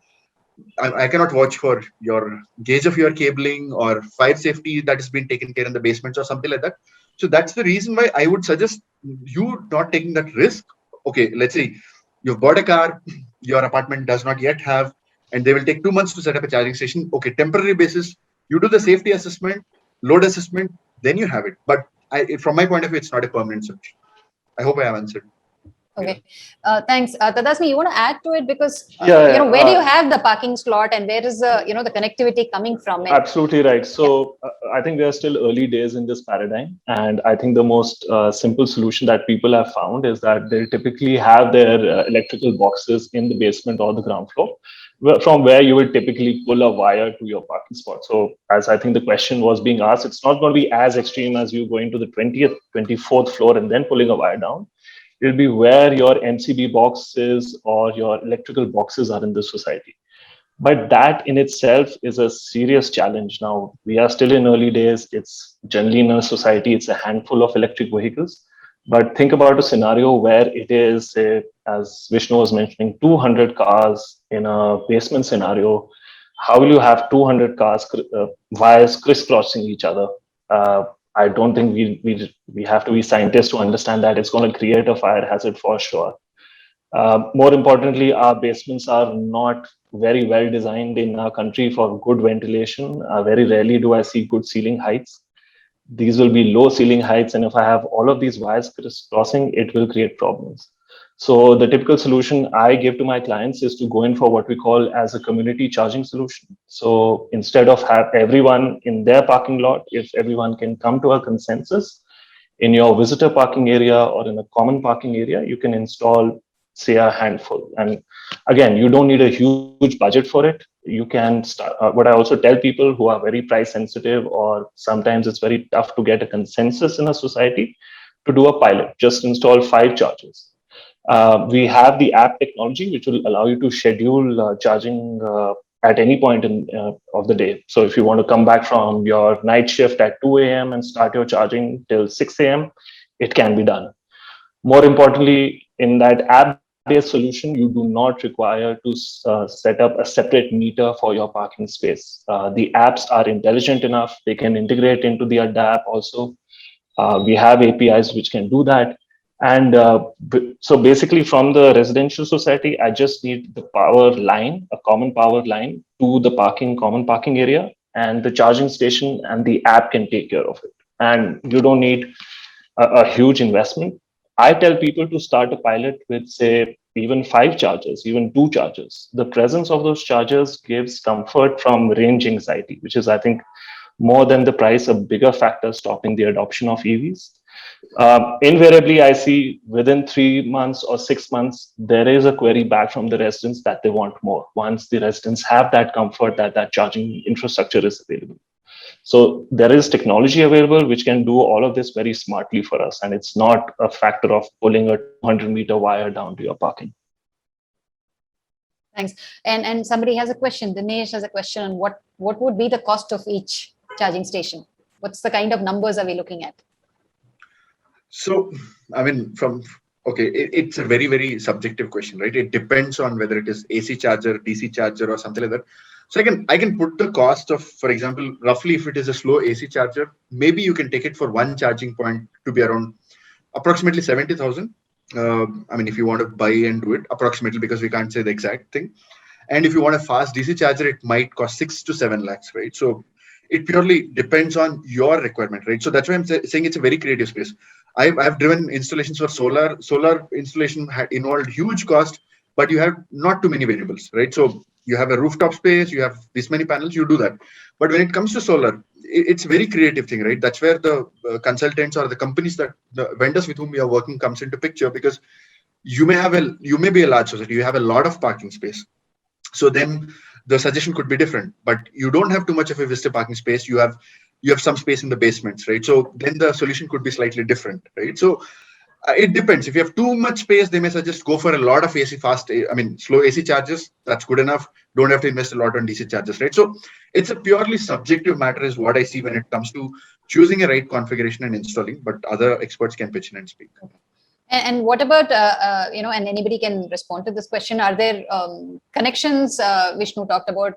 I cannot watch for your gauge of your cabling or fire safety that has been taken care in the basements or something like that. So that's the reason why I would suggest you not taking that risk. Okay, let's say you've bought a car, your apartment does not yet have, and they will take 2 months to set up a charging station. Okay, temporary basis, you do the safety assessment, load assessment, then you have it. But from my point of view, it's not a permanent solution. I hope I have answered. Okay, thanks. Tadasmi, you want to add to it because Yeah, where do you have the parking slot and where is the the connectivity coming from? And absolutely right. So I think we are still early days in this paradigm, and I think the most simple solution that people have found is that they typically have their electrical boxes in the basement or the ground floor, from where you will typically pull a wire to your parking spot. So as I think the question was being asked, it's not going to be as extreme as you going to the 20th, 24th floor and then pulling a wire down. It'll be where your MCB boxes or your electrical boxes are in the society. But that in itself is a serious challenge. Now, we are still in early days. It's generally in a society, it's a handful of electric vehicles. But think about a scenario where it is, say, as Vishnu was mentioning, 200 cars in a basement scenario. How will you have 200 cars, wires crisscrossing each other? Uh, I don't think we have to be scientists to understand that it's going to create a fire hazard for sure. More importantly, our basements are not very well designed in our country for good ventilation. Very rarely do I see good ceiling heights. These will be low ceiling heights, and if I have all of these wires crossing, it will create problems. So the typical solution I give to my clients is to go in for what we call as a community charging solution. So instead of have everyone in their parking lot, if everyone can come to a consensus in your visitor parking area or in a common parking area, you can install, say, a handful. And again, you don't need a huge budget for it. You can start. What I also tell people who are very price sensitive, or sometimes it's very tough to get a consensus in a society, to do a pilot. Just install 5 chargers. We have the app technology, which will allow you to schedule charging at any point of the day. So if you want to come back from your night shift at 2 a.m. and start your charging till 6 a.m., it can be done. More importantly, in that app-based solution, you do not require to set up a separate meter for your parking space. The apps are intelligent enough; they can integrate into the ADDA app also. We have APIs which can do that. And so basically from the residential society, I just need the power line, a common power line to the common parking area, and the charging station and the app can take care of it. And you don't need a huge investment. I tell people to start a pilot with, say, even 5 chargers, even 2 chargers. The presence of those chargers gives comfort from range anxiety, which is, I think, more than the price, a bigger factor stopping the adoption of EVs. Invariably, I see within 3 months or 6 months, there is a query back from the residents that they want more. Once the residents have that comfort that that charging infrastructure is available. So there is technology available which can do all of this very smartly for us. And it's not a factor of pulling a 200-meter wire down to your parking. thanks. And somebody has a question. Dinesh has a question on what would be the cost of each charging station? What's the kind of numbers are we looking at? So, I mean, it's a very, very subjective question, right? It depends on whether it is AC charger, DC charger, or something like that. So I can put the cost of, for example, roughly if it is a slow AC charger, maybe you can take it for one charging point to be around approximately 70,000. I mean, if you want to buy and do it, approximately, because we can't say the exact thing. And if you want a fast DC charger, it might cost 6 to 7 lakhs, right? So it purely depends on your requirement, right? So that's why I'm saying it's a very creative space. I've driven installations for solar. Solar installation had involved huge cost, but you have not too many variables, right? So you have a rooftop space, you have this many panels, you do that. But when it comes to solar, it's a very creative thing, right? That's where the consultants or the companies that the vendors with whom we are working comes into picture, because you may be a large society, you have a lot of parking space. So then the suggestion could be different, but you don't have too much of a visitor parking space. You have some space in the basements, right? So then the solution could be slightly different, right? So It depends. If you have too much space, they may suggest go for a lot of AC slow AC charges. That's good enough. Don't have to invest a lot on DC charges, right? So it's a purely subjective matter is what I see when it comes to choosing a right configuration and installing, but other experts can pitch in and speak. And what about, and anybody can respond to this question. Are there connections? Vishnu talked about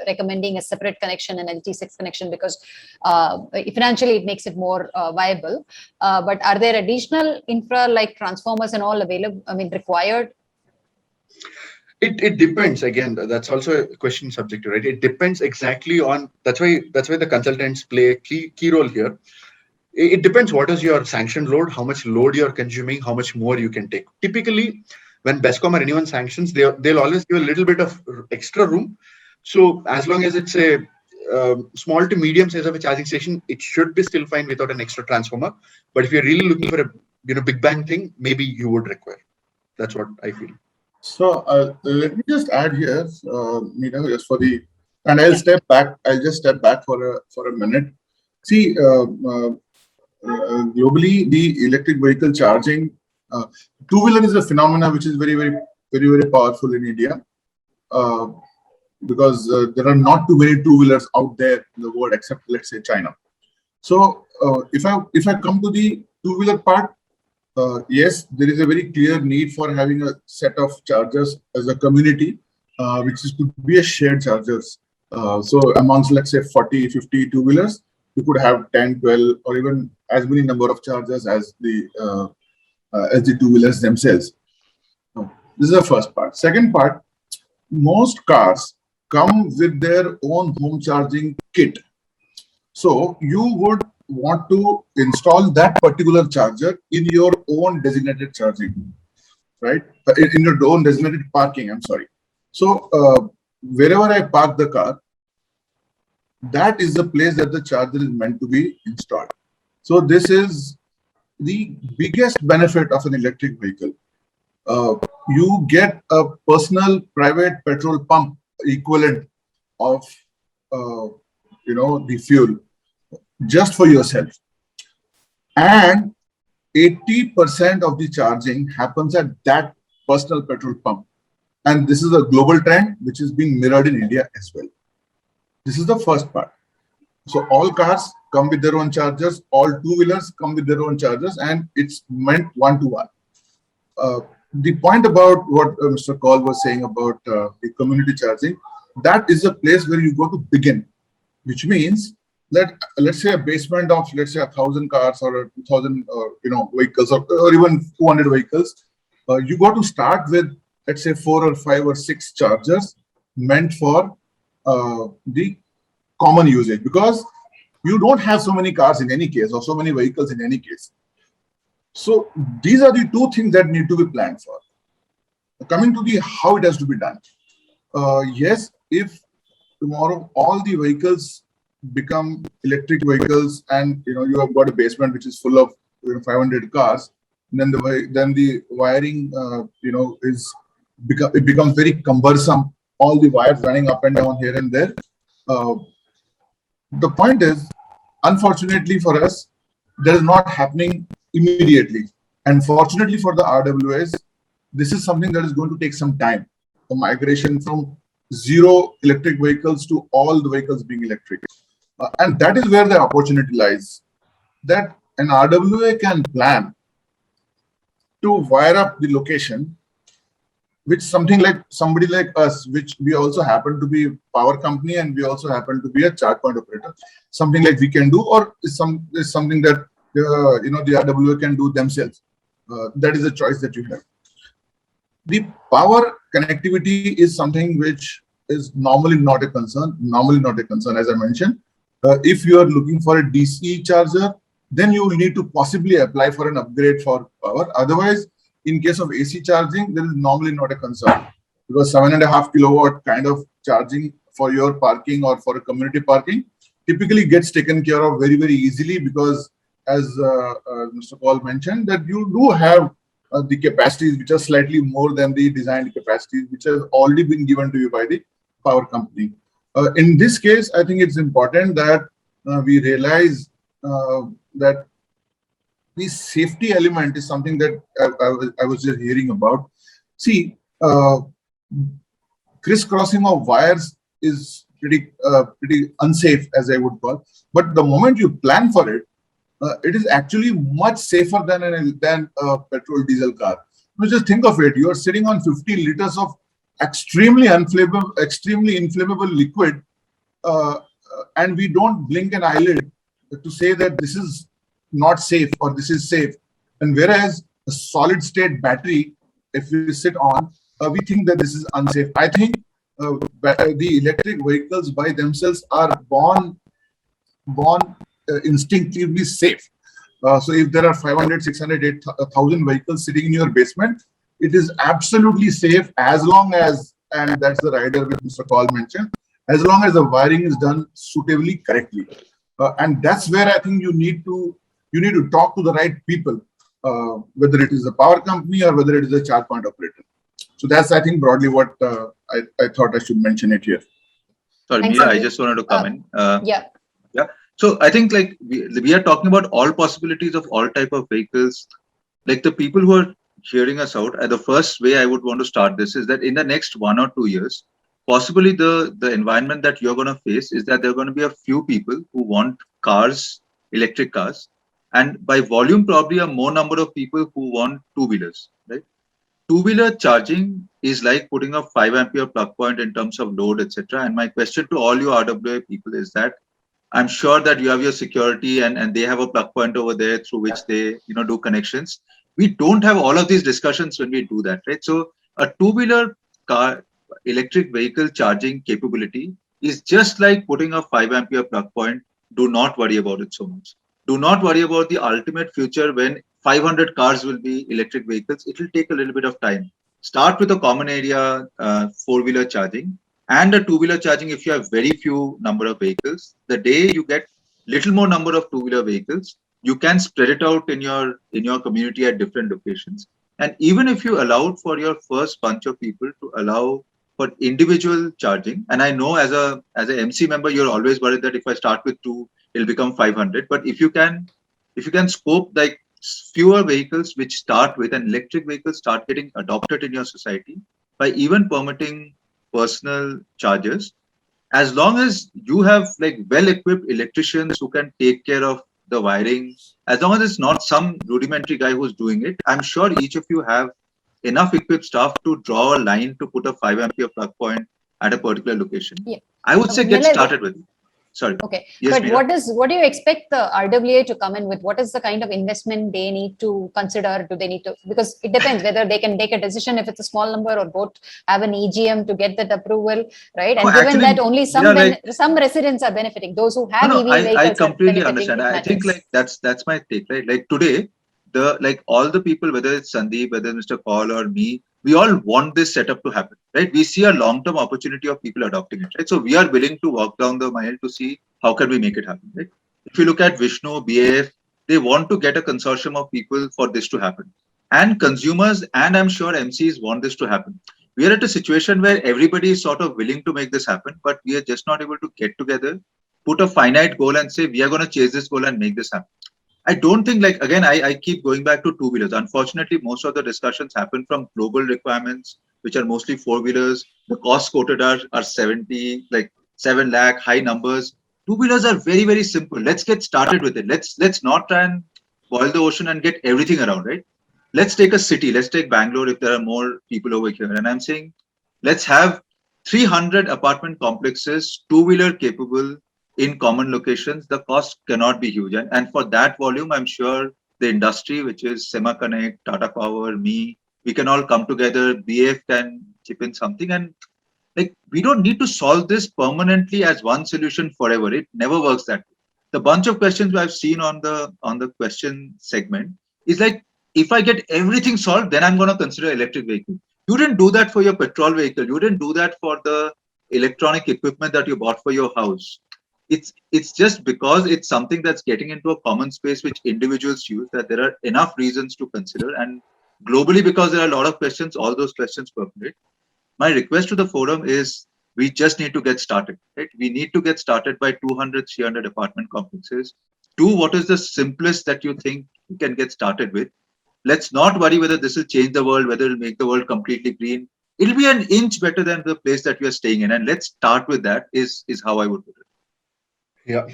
recommending a separate connection, an LT6 connection, because financially it makes it more viable. But are there additional infra like transformers and all available, required? It depends. Again, that's also a question subjective, right? It depends exactly on, that's why the consultants play a key role here. It depends what is your sanctioned load, how much load you're consuming, how much more you can take. Typically, when BESCOM or anyone sanctions, they'll always give a little bit of extra room. So as long as it's a small to medium size of a charging station, it should be still fine without an extra transformer. But if you're really looking for a big bang thing, maybe you would require. That's what I feel. So let me just add here, Meera, just for the, and I'll step back. I'll just step back for a minute. See, globally, the electric vehicle charging, two-wheeler is a phenomenon which is very, very, very, very powerful in India, because there are not too many two-wheelers out there in the world except, let's say, China. So if I come to the two-wheeler part, yes, there is a very clear need for having a set of chargers as a community, which is to be a shared chargers. So amongst, let's say, 40, 50 two-wheelers, you could have 10, 12, or even as many number of chargers as the two-wheelers themselves. This is the first part. Second part, most cars come with their own home charging kit. So you would want to install that particular charger in your own designated charging, right? In your own designated parking, I'm sorry. So wherever I park the car, that is the place that the charger is meant to be installed. So this is the biggest benefit of an electric vehicle. You get a personal private petrol pump equivalent of the fuel just for yourself, and 80% of the charging happens at that personal petrol pump. And this is a global trend which is being mirrored in India as well. This is the first part. So all cars come with their own chargers, all two-wheelers come with their own chargers, and it's meant one-to-one. The point about what Mr. Kaul was saying about the community charging, that is a place where you go to begin, which means that, let's say, a basement of, let's say, 1,000 cars or 2,000 vehicles, or even 200 vehicles, you got to start with, let's say, 4 or 5 or 6 chargers meant for the common usage, because you don't have so many cars in any case, or so many vehicles in any case. So these are the two things that need to be planned for. Coming to the how it has to be done. Yes, if tomorrow all the vehicles become electric vehicles, and you have got a basement which is full of 500 cars, then the wiring it becomes very cumbersome. All the wires running up and down here and there. The point is, unfortunately for us, that is not happening immediately. And fortunately for the RWAs, this is something that is going to take some time. The migration from zero electric vehicles to all the vehicles being electric. And that is where the opportunity lies. That an RWA can plan to wire up the location, which somebody like us, which we also happen to be a power company and we also happen to be a charge point operator, something like we can do, or is something that the RWA can do themselves. That is a choice that you have. The power connectivity is something which is normally not a concern. As I mentioned. If you are looking for a DC charger, then you will need to possibly apply for an upgrade for power. Otherwise, in case of AC charging, there is normally not a concern, because 7.5 kilowatt kind of charging for your parking or for a community parking typically gets taken care of very, very easily, because as Mr. Paul mentioned, that you do have the capacities which are slightly more than the designed capacities, which have already been given to you by the power company. In this case, I think it's important that we realize that the safety element is something that I was just hearing about. See, crisscrossing of wires is pretty unsafe, as I would call. But the moment you plan for it, it is actually much safer than a petrol diesel car. You just think of it: you are sitting on 50 liters of extremely inflammable liquid, and we don't blink an eyelid to say that this is not safe or this is safe. And whereas a solid state battery, if we sit on, we think that this is unsafe. I think the electric vehicles by themselves are born instinctively safe. So if there are 500, 600, 8,000 vehicles sitting in your basement, it is absolutely safe as long as, and that's the rider which Mr. Kaul mentioned, as long as the wiring is done suitably correctly. And that's where I think you need to talk to the right people, whether it is the power company or whether it is a charge point operator. So that's, I think, broadly what I thought I should mention it here. Sorry, Thanks, Meera, I Sandeep. just wanted to come in. Yeah. Yeah. So I think like we are talking about all possibilities of all type of vehicles. Like the people who are hearing us out, the first way I would want to start this is that in the next 1 or 2 years, possibly the environment that you're going to face is that there are going to be a few people who want cars, electric cars, and by volume probably a more number of people who want two-wheelers, right? Two-wheeler charging is like putting a 5 ampere plug point in terms of load, etc. And my question to all you RWA people is that I'm sure that you have your security and they have a plug point over there through which they do connections. We don't have all of these discussions when we do that, right? So a two-wheeler car electric vehicle charging capability is just like putting a 5 ampere plug point. Do not worry about it so much. Do not worry about the ultimate future when 500 cars will be electric vehicles. It will take a little bit of time. Start with a common area four-wheeler charging and a two-wheeler charging if you have very few number of vehicles. The day you get little more number of two-wheeler vehicles, you can spread it out in your community at different locations. And even if you allowed for your first bunch of people to allow for individual charging, and I know as a MC member, you're always worried that if I start with 2, it'll become 500. But if you can scope like fewer vehicles which start with an electric vehicle start getting adopted in your society by even permitting personal chargers, as long as you have like well-equipped electricians who can take care of the wiring, as long as it's not some rudimentary guy who's doing it, I'm sure each of you have enough equipped staff to draw a line to put a 5 ampere plug point at a particular location. Yeah. I would say get Milad, started with it. Sorry. Okay. Yes, But Meera? what do you expect the RWA to come in with? What is the kind of investment they need to consider? Do they need to, because it depends whether they can take a decision if it's a small number or both have an EGM to get that approval, right? And No, given actually, that only some Meera, some residents are benefiting, those who have no, EV I vehicles are completely benefiting, understand. it I think matters. like that's my take, right? Like today, all the people, whether it's Sandeep, whether it's Mr. Kaul or me, we all want this setup to happen, right? We see a long-term opportunity of people adopting it, right? So we are willing to walk down the mile to see how can we make it happen, right? If you look at Vishnu, BAF, they want to get a consortium of people for this to happen. And consumers and I'm sure MCs want this to happen. We are at a situation where everybody is sort of willing to make this happen, but we are just not able to get together, put a finite goal and say, we are going to chase this goal and make this happen. I don't think like, again, I keep going back to two-wheelers. Unfortunately, most of the discussions happen from global requirements, which are mostly four-wheelers. The costs quoted are 70, like 7 lakh, high numbers. Two-wheelers are very, very simple. Let's get started with it. Let's not try and boil the ocean and get everything around, right? Let's take a city. Let's take Bangalore if there are more people over here. And I'm saying, let's have 300 apartment complexes, two-wheeler capable, in common locations. The cost cannot be huge. And for that volume, I'm sure the industry, which is Sema Connect, Tata Power, me, we can all come together. BF can chip in something. And like, we don't need to solve this permanently as one solution forever. It never works that way. The bunch of questions I've seen on the question segment is like, if I get everything solved, then I'm going to consider electric vehicle. You didn't do that for your petrol vehicle. You didn't do that for the electronic equipment that you bought for your house. It's just because it's something that's getting into a common space which individuals use that there are enough reasons to consider. And globally, because there are a lot of questions, all those questions percolate. My request to the forum is we just need to get started, right? We need to get started by 200, 300 apartment complexes. Do what is the simplest that you think you can get started with. Let's not worry whether this will change the world, whether it'll make the world completely green. It'll be an inch better than the place that we are staying in. And let's start with that is how I would put it. Yeah,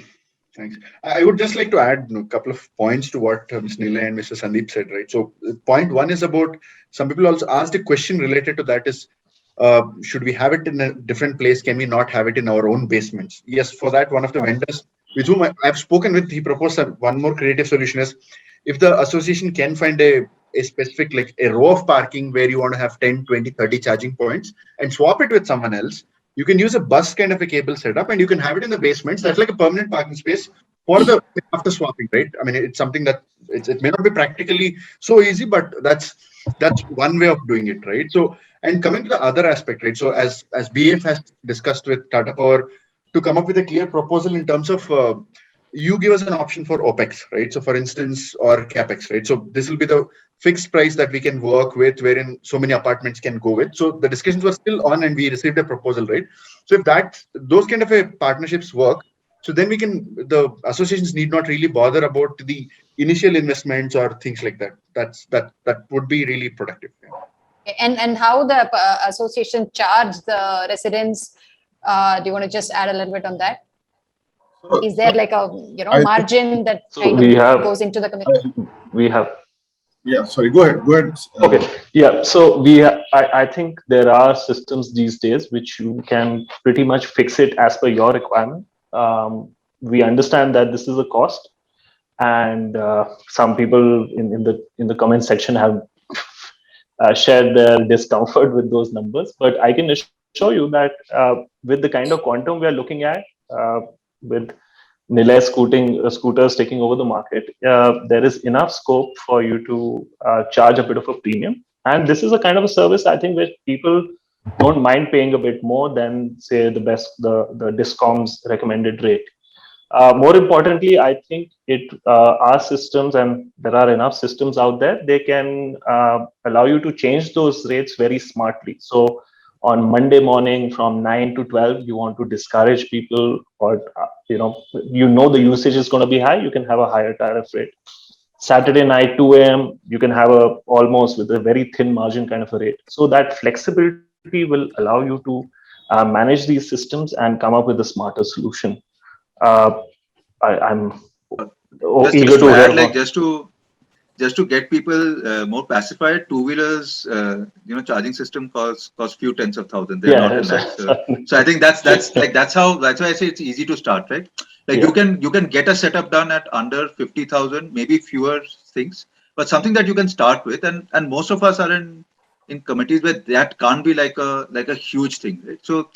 thanks. I would just like to add a couple of points to what Ms. Nilay and Mr. Sandeep said, right? So point one is about, some people also asked a question related to that is, should we have it in a different place? Can we not have it in our own basements? Yes, for that, one of the vendors with whom I've spoken with, he proposed one more creative solution is, if the association can find a specific, like a row of parking where you want to have 10, 20, 30 charging points and swap it with someone else, you can use a bus kind of a cable setup and you can have it in the basements. That's like a permanent parking space for the after swapping, right? I mean, it's something that it may not be practically so easy, but that's one way of doing it, right? So, and coming to the other aspect, right? So as BF has discussed with Tata Power to come up with a clear proposal in terms of you give us an option for OPEX, right? So for instance, or CAPEX, right? So this will be the fixed price that we can work with, wherein so many apartments can go with. So the discussions were still on and we received a proposal, right? So if those kind of a partnerships work, so then the associations need not really bother about the initial investments or things like that. That would be really productive. Yeah. And how the association charge the residents? Do you want to just add a little bit on that? Is there like a margin that goes into the committee? We have. Yeah, sorry. Go ahead. Go ahead. Okay. Yeah. So I think there are systems these days which you can pretty much fix it as per your requirement. We understand that this is a cost, and some people in the comment section have shared their discomfort with those numbers. But I can assure you that with the kind of quantum we are looking at, with Nilay scooters taking over the market, there is enough scope for you to charge a bit of a premium. And this is a kind of a service, I think, where people don't mind paying a bit more than, say, the Discom's recommended rate. More importantly, I think our systems, and there are enough systems out there, they can allow you to change those rates very smartly. So on Monday morning from 9 to 12, you want to discourage people, or the usage is going to be high, you can have a higher tariff rate. Saturday night 2 a.m., you can have almost with a very thin margin kind of a rate. So that flexibility will allow you to manage these systems and come up with a smarter solution. I'm eager to hear like just to get people more pacified. Two-wheelers, charging system costs few tens of thousands. They're not in that. So I think that's why I say it's easy to start, right? Like you can get a setup done at under 50,000, maybe fewer things, but something that you can start with. And most of us are in committees where that can't be like a huge thing, right? So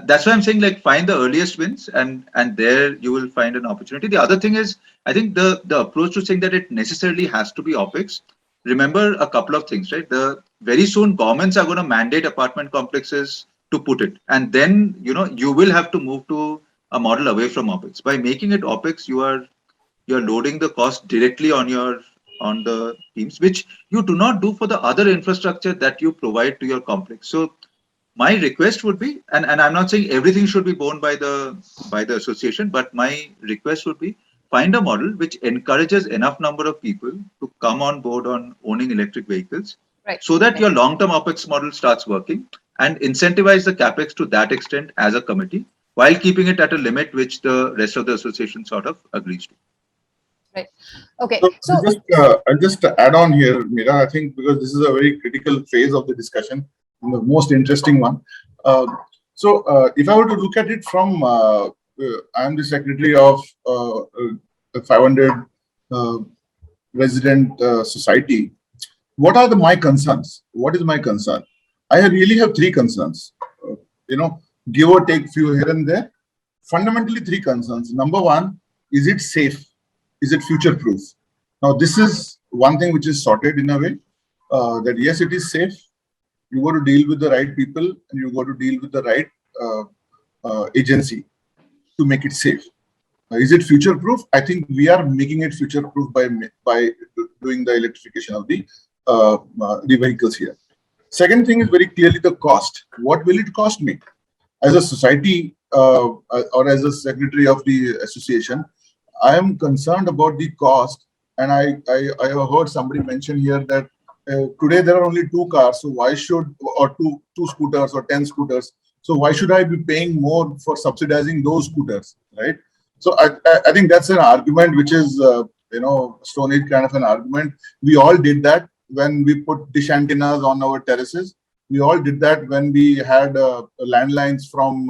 that's why I'm saying, like, find the earliest wins, and there you will find an opportunity. The other thing is, I think the approach to saying that it necessarily has to be OPEX. Remember a couple of things, right? Very soon governments are going to mandate apartment complexes to put it, and then you will have to move to a model away from OPEX. By making it OPEX, you're loading the cost directly on the teams, which you do not do for the other infrastructure that you provide to your complex. So my request would be, and I'm not saying everything should be borne by the association, but my request would be, find a model which encourages enough number of people to come on board on owning electric vehicles, right, so that your long-term OPEX model starts working, and incentivize the CAPEX to that extent as a committee, while keeping it at a limit which the rest of the association sort of agrees to. Right. Okay. So I'll just add on here, Meera. I think because this is a very critical phase of the discussion, the most interesting one. If I were to look at it from, I am the secretary of the 500 resident society. What are my concerns? What is my concern? I really have three concerns. Give or take few here and there. Fundamentally, three concerns. Number one, is it safe? Is it future-proof? Now, this is one thing which is sorted in a way that yes, it is safe. You got to deal with the right people, and you got to deal with the right agency to make it safe. Is it future-proof? I think we are making it future-proof by doing the electrification of the vehicles here. Second thing is very clearly the cost. What will it cost me? As a society or as a secretary of the association, I am concerned about the cost, and I have heard somebody mention here that today there are only 2 cars, so why should, or two scooters or 10 scooters, so why should I be paying more for subsidizing those scooters, right? So I think that's an argument which is Stone Age kind of an argument. We all did that when we put dish antennas on our terraces. We all did that when we had landlines from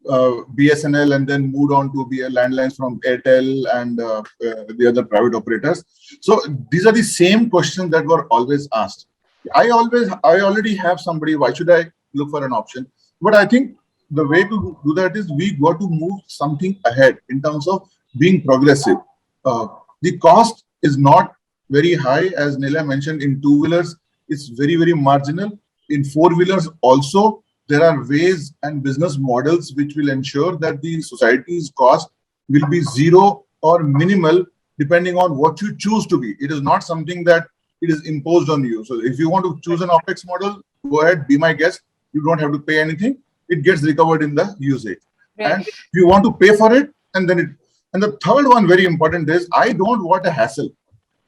BSNL and then moved on to be landlines from Airtel and the other private operators. So these are the same questions that were always asked. I already have somebody. Why should I look for an option? But I think the way to do that is we got to move something ahead in terms of being progressive. The cost is not very high, as Nila mentioned. In two-wheelers, it's very, very marginal. In four-wheelers also, there are ways and business models which will ensure that the society's cost will be zero or minimal depending on what you choose to be. It is not something that it is imposed on you. So if you want to choose an OpEx model, go ahead, be my guest. You don't have to pay anything. It gets recovered in the usage. Right. And if you want to pay for it, and then it. And the third one, very important, is I don't want a hassle.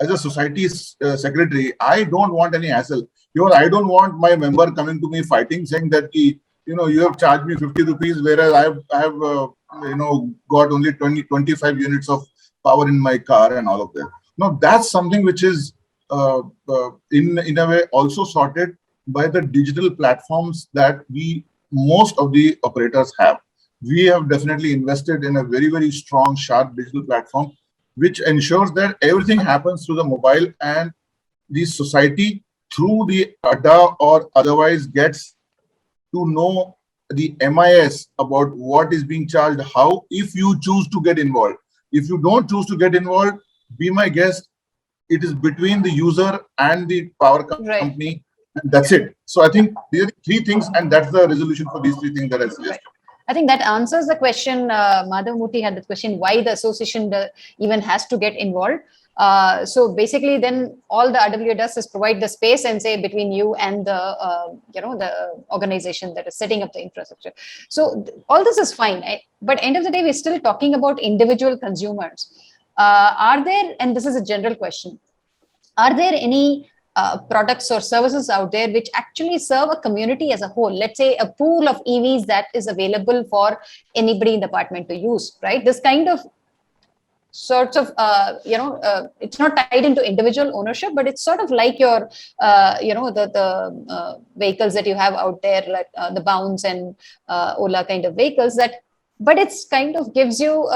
As a society's secretary, I don't want any hassle. I don't want my member coming to me fighting, saying that you have charged me 50 rupees, whereas I have got only 25 units of power in my car and all of that. Now that's something which is in a way also sorted by the digital platforms that most of the operators have. We have definitely invested in a very, very strong, sharp digital platform, which ensures that everything happens through the mobile, and the society through the ADDA or otherwise gets to know the MIS about what is being charged, how, if you choose to get involved. If you don't choose to get involved, be my guest, it is between the user and the power company, and that's it. So I think these are the 3 things, and that's the resolution for these 3 things that I suggest. I think that answers the question. Madhav Murthy had the question, why the association even has to get involved. So basically, then all the ADDA does is provide the space and say between you and the organization that is setting up the infrastructure. So all this is fine, but end of the day, we're still talking about individual consumers. Are there, and this is a general question, are there any products or services out there which actually serve a community as a whole? Let's say a pool of EVs that is available for anybody in the apartment to use, right? This kind of sorts of, it's not tied into individual ownership, but it's sort of like your, the vehicles that you have out there, like the Bounce and Ola kind of vehicles but it's kind of gives you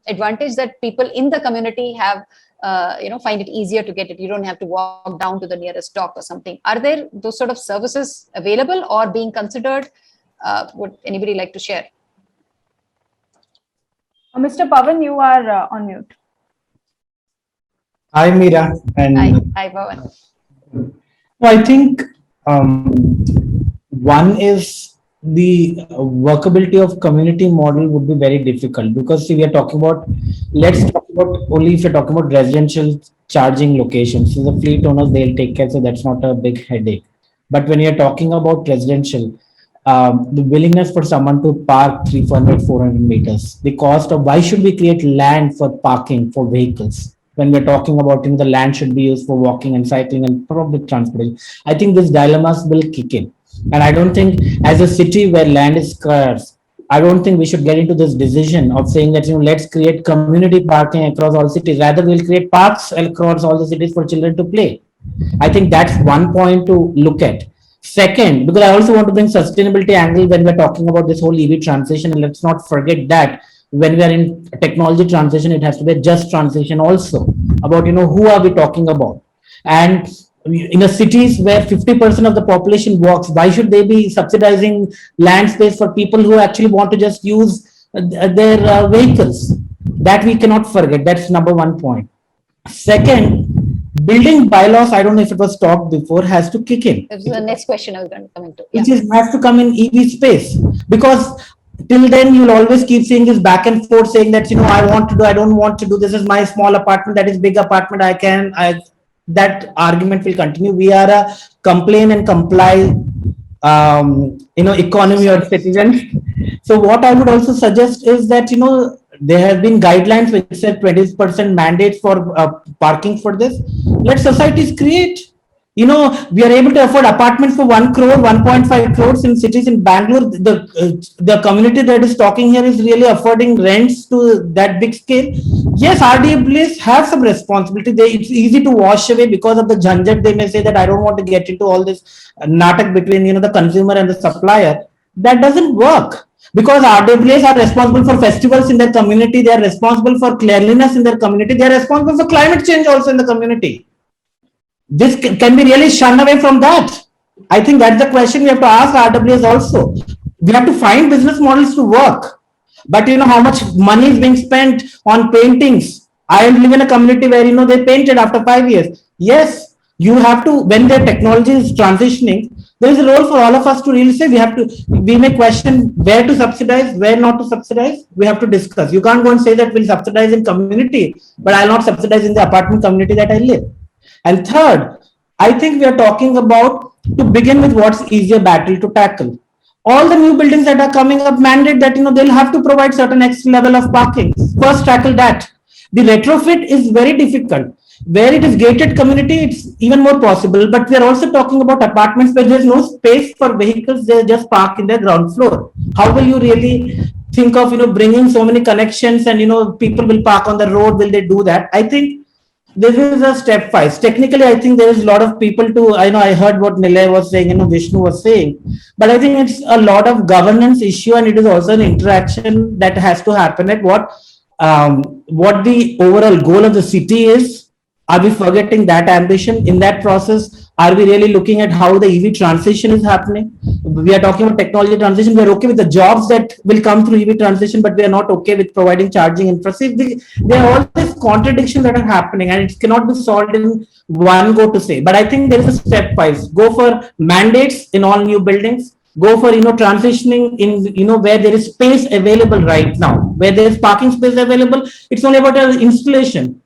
advantage that people in the community have, find it easier to get it. You don't have to walk down to the nearest dock or something. Are there those sort of services available or being considered? Would anybody like to share? Mr. Pavan, you are on mute. Hi, Meera. And hi, Pavan. I think one is the workability of community model would be very difficult, because see, we are talking about, let's talk about only if you're talking about residential charging locations. So the fleet owners, they'll take care, so that's not a big headache. But when you're talking about residential, the willingness for someone to park 300, 400 meters, the cost of why should we create land for parking for vehicles when we're talking about the land should be used for walking and cycling and public transportation. I think these dilemmas will kick in. And I don't think as a city where land is scarce, I don't think we should get into this decision of saying that, let's create community parking across all cities. Rather, we'll create parks across all the cities for children to play. I think that's one point to look at. Second, because I also want to bring sustainability angle when we're talking about this whole EV transition. And let's not forget that when we are in technology transition, it has to be a just transition also about, who are we talking about? And in the cities where 50% of the population walks, why should they be subsidizing land space for people who actually want to just use their vehicles? That we cannot forget. That's number one point. Second, building bylaws, I don't know if it was talked before, has to kick in. That's the next question I was going to come into. Yeah. It has to come in EV space, because till then you'll always keep seeing this back and forth saying that, I want to do, I don't want to do, this is my small apartment, that is big apartment, that argument will continue. We are a complain and comply, economy or citizens. So what I would also suggest is that, there have been guidelines which said 20% mandate for parking for this. Let societies create. We are able to afford apartments for 1 crore, 1.5 crores in cities in Bangalore. The community that is talking here is really affording rents to that big scale. Yes, RDAs have some responsibility. It's easy to wash away because of the jhanjat. They may say that I don't want to get into all this natak between the consumer and the supplier. That doesn't work because RWAs are responsible for festivals in their community. They are responsible for cleanliness in their community. They are responsible for climate change also in the community. This can be really shunned away from that. I think that's the question we have to ask RWAs also. We have to find business models to work. But how much money is being spent on paintings? I live in a community where they painted after 5 years. Yes, you have to, when their technology is transitioning, there is a role for all of us to really say we may question where to subsidize, where not to subsidize. We have to discuss. You can't go and say that we'll subsidize in community, but I'll not subsidize in the apartment community that I live. And third, I think we are talking about, to begin with, what's easier battle to tackle. All the new buildings that are coming up mandate that they'll have to provide certain X level of parking. First, tackle that. The retrofit is very difficult. Where it is gated community, it's even more possible. But we are also talking about apartments where there's no space for vehicles; they just park in the ground floor. How will you really think of bringing so many connections and people will park on the road? Will they do that? I think this is a stepwise. Technically, I think there is a lot of people to. I heard what Nilay was saying, Vishnu was saying, but I think it's a lot of governance issue, and it is also an interaction that has to happen at what the overall goal of the city is. Are we forgetting that ambition in that process? Are we really looking at how the EV transition is happening? We are talking about technology transition. We are okay with the jobs that will come through EV transition, but we are not okay with providing charging infrastructure. There are all these contradictions that are happening, and it cannot be solved in one go to say. But I think there is a stepwise. Go for mandates in all new buildings. Go for transitioning in where there is space available right now. Where there is parking space available, it's only about an installation.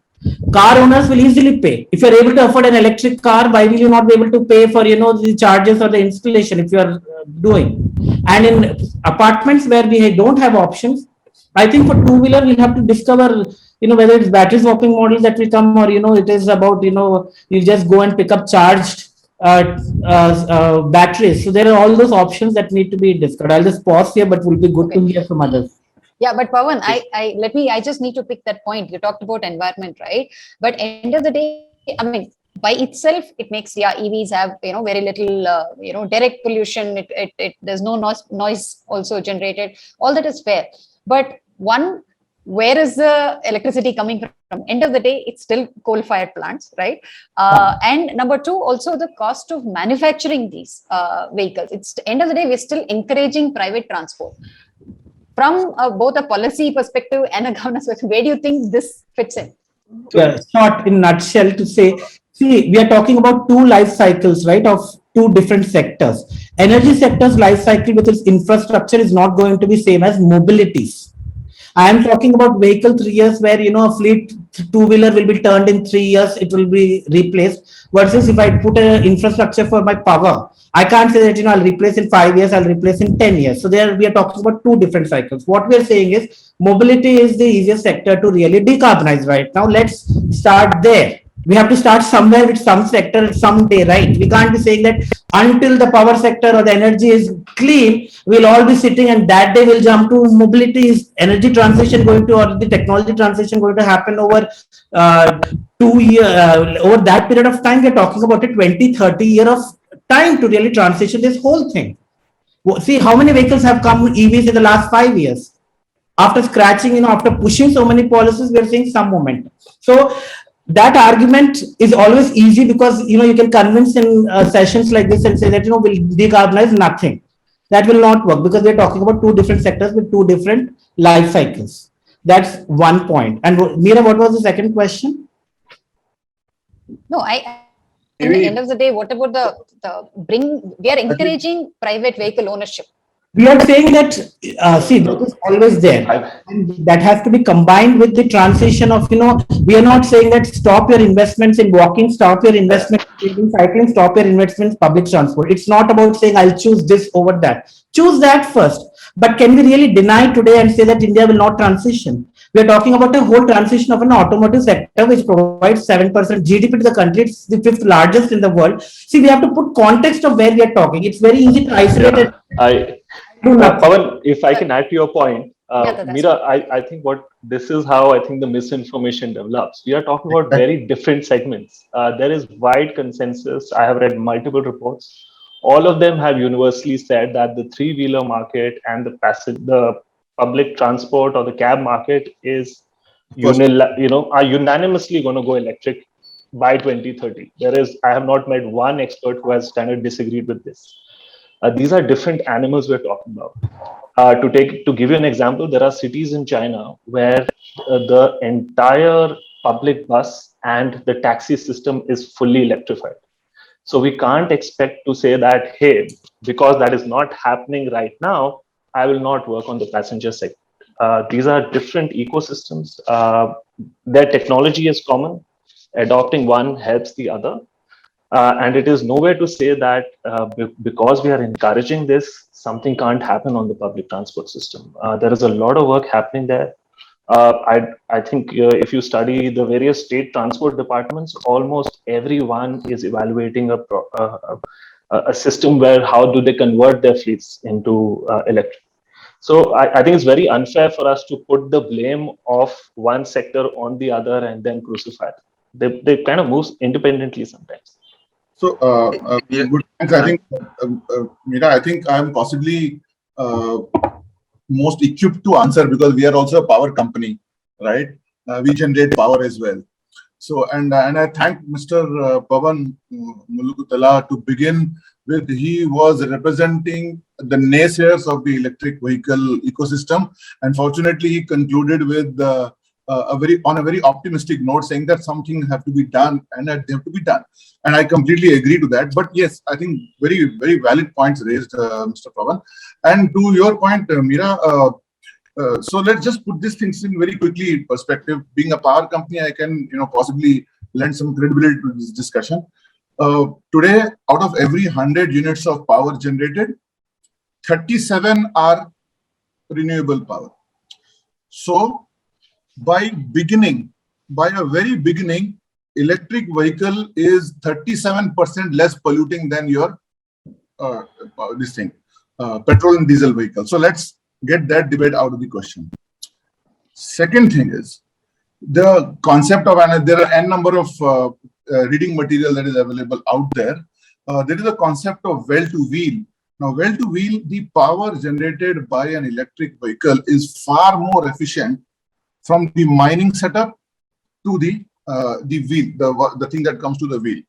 Car owners will easily pay. If you're able to afford an electric car, why will you not be able to pay for the charges or the installation if you are doing? And in apartments where we don't have options, I think for two-wheeler we'll have to discover whether it's battery swapping models that will come, or it is about you just go and pick up charged batteries. So there are all those options that need to be discussed. I'll just pause here, but it will be good to hear from others. Yeah, but Pawan, I just need to pick that point. You talked about environment, right? But end of the day, I mean, by itself, it makes, EVs have, very little, direct pollution. There's no noise also generated. All that is fair. But one, where is the electricity coming from? End of the day, it's still coal-fired plants, right? And number two, also the cost of manufacturing these vehicles. It's end of the day, we're still encouraging private transport. From both a policy perspective and a governance perspective, where do you think this fits in? Short in nutshell to say, see, we are talking about two life cycles, right, of two different sectors. Energy sector's life cycle with its infrastructure is not going to be same as mobilities. I am talking about vehicle 3 years where, a fleet two-wheeler will be turned in 3 years, it will be replaced, versus if I put an infrastructure for my power, I can't say that, I'll replace in 5 years, I'll replace in 10 years. So there we are talking about two different cycles. What we are saying is mobility is the easiest sector to really decarbonize right now. Let's start there. We have to start somewhere with some sector someday, right? We can't be saying that until the power sector or the energy is clean, we'll all be sitting and that day we'll jump to mobility. Is energy transition going to, or the technology transition going to happen over 2 years, over that period of time? We're talking about a 20-30 year of time to really transition this whole thing. See how many vehicles have come EVs in the last 5 years. After scratching, after pushing so many policies, we're seeing some momentum. So that argument is always easy because you can convince in sessions like this and say that we'll decarbonize. Nothing. That will not work because we're talking about two different sectors with two different life cycles. That's one point. And Meera, what was the second question? No, at the end of the day, what about we are encouraging private vehicle ownership. We are saying that, see, that is always there. And that has to be combined with the transition of, we are not saying that stop your investments in walking, stop your investments in cycling, stop your investments in public transport. It's not about saying I'll choose this over that. Choose that first. But can we really deny today and say that India will not transition? We are talking about a whole transition of an automotive sector which provides 7% GDP to the country. It's the fifth largest in the world. See, we have to put context of where we are talking. It's very easy to isolate it. Pawan, if I can add to your point, Yeah, that's Meera, I think this is how I think the misinformation develops. We are talking about very different segments. There is wide consensus. I have read multiple reports. All of them have universally said that the three-wheeler market and the public transport or the cab market is are unanimously going to go electric by 2030. I have not met one expert who has kind of disagreed with this. These are different animals we're talking about. To give you an example, there are cities in China where the entire public bus and the taxi system is fully electrified. So we can't expect to say that, hey, because that is not happening right now, I will not work on the passenger segment. These are different ecosystems. Their technology is common. Adopting one helps the other. And it is nowhere to say that because we are encouraging this, something can't happen on the public transport system. There is a lot of work happening there. I think if you study the various state transport departments, almost everyone is evaluating a system where how do they convert their fleets into electric. So I think it's very unfair for us to put the blame of one sector on the other and then crucify them. They kind of move independently sometimes. So, good. Thanks. I think, Meera, I think I'm possibly most equipped to answer because we are also a power company, right? We generate power as well. So, and I thank Mr. Pawan Mulukutala to begin with. He was representing the naysayers of the electric vehicle ecosystem, and fortunately, he concluded with on a very optimistic note, saying that something have to be done and that they have to be done. And I completely agree to that. But yes, I think very, very valid points raised, Mr. Pawan. And to your point, Meera, so let's just put these things in very quickly in perspective. Being a power company, I can possibly lend some credibility to this discussion. Today, out of every 100 units of power generated, 37 are renewable power. So by a very beginning, electric vehicle is 37% less polluting than your petrol and diesel vehicle. So let's get that debate out of the question. Second thing is the concept of, and there are n number of reading material that is available out there. There is a concept of well to wheel. Now, well to wheel, the power generated by an electric vehicle is far more efficient from the mining setup to the wheel, the thing that comes to the wheel,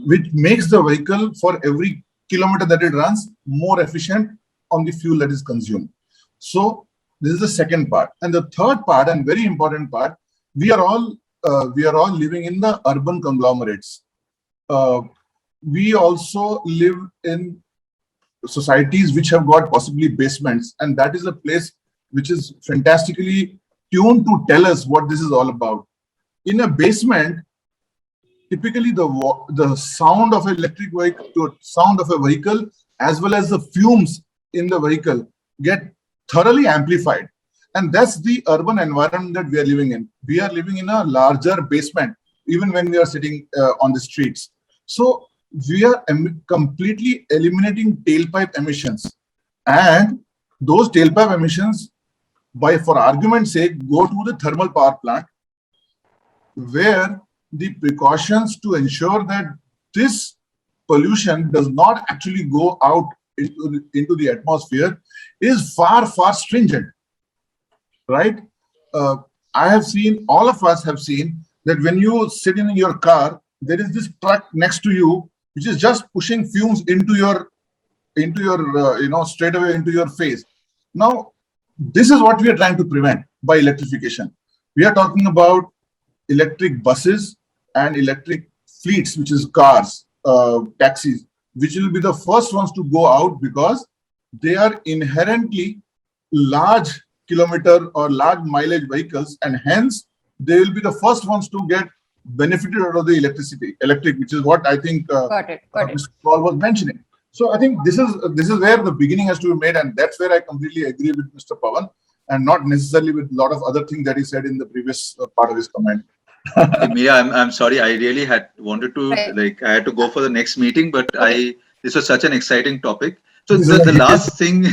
which makes the vehicle for every kilometer that it runs more efficient on the fuel that is consumed. So this is the second part. And the third part, and very important part, we are all living in the urban conglomerates. We also live in societies which have got possibly basements, and that is a place which is fantastically tuned to tell us what this is all about. In a basement, typically the sound of an electric vehicle, sound of a vehicle, as well as the fumes in the vehicle get thoroughly amplified. And that's the urban environment that we are living in. We are living in a larger basement, even when we are sitting on the streets. So we are completely eliminating tailpipe emissions. And those tailpipe emissions, for argument's sake, go to the thermal power plant, where the precautions to ensure that this pollution does not actually go out into the atmosphere is far, far stringent, right? I have seen, all of us have seen, that when you sit in your car, there is this truck next to you, which is just pushing fumes into your straight away into your face. Now, this is what we are trying to prevent by electrification. We are talking about electric buses and electric fleets, which is cars, taxis, which will be the first ones to go out because they are inherently large kilometer or large mileage vehicles, and hence they will be the first ones to get benefited out of the electric, which is what I think Mr. Paul was mentioning. So I think this is where the beginning has to be made, and that's where I completely agree with Mr. Pawan, and not necessarily with a lot of other things that he said in the previous part of his comment. Hey, Meera, I'm sorry. I really had wanted to I had to go for the next meeting, but this was such an exciting topic. So the last thing,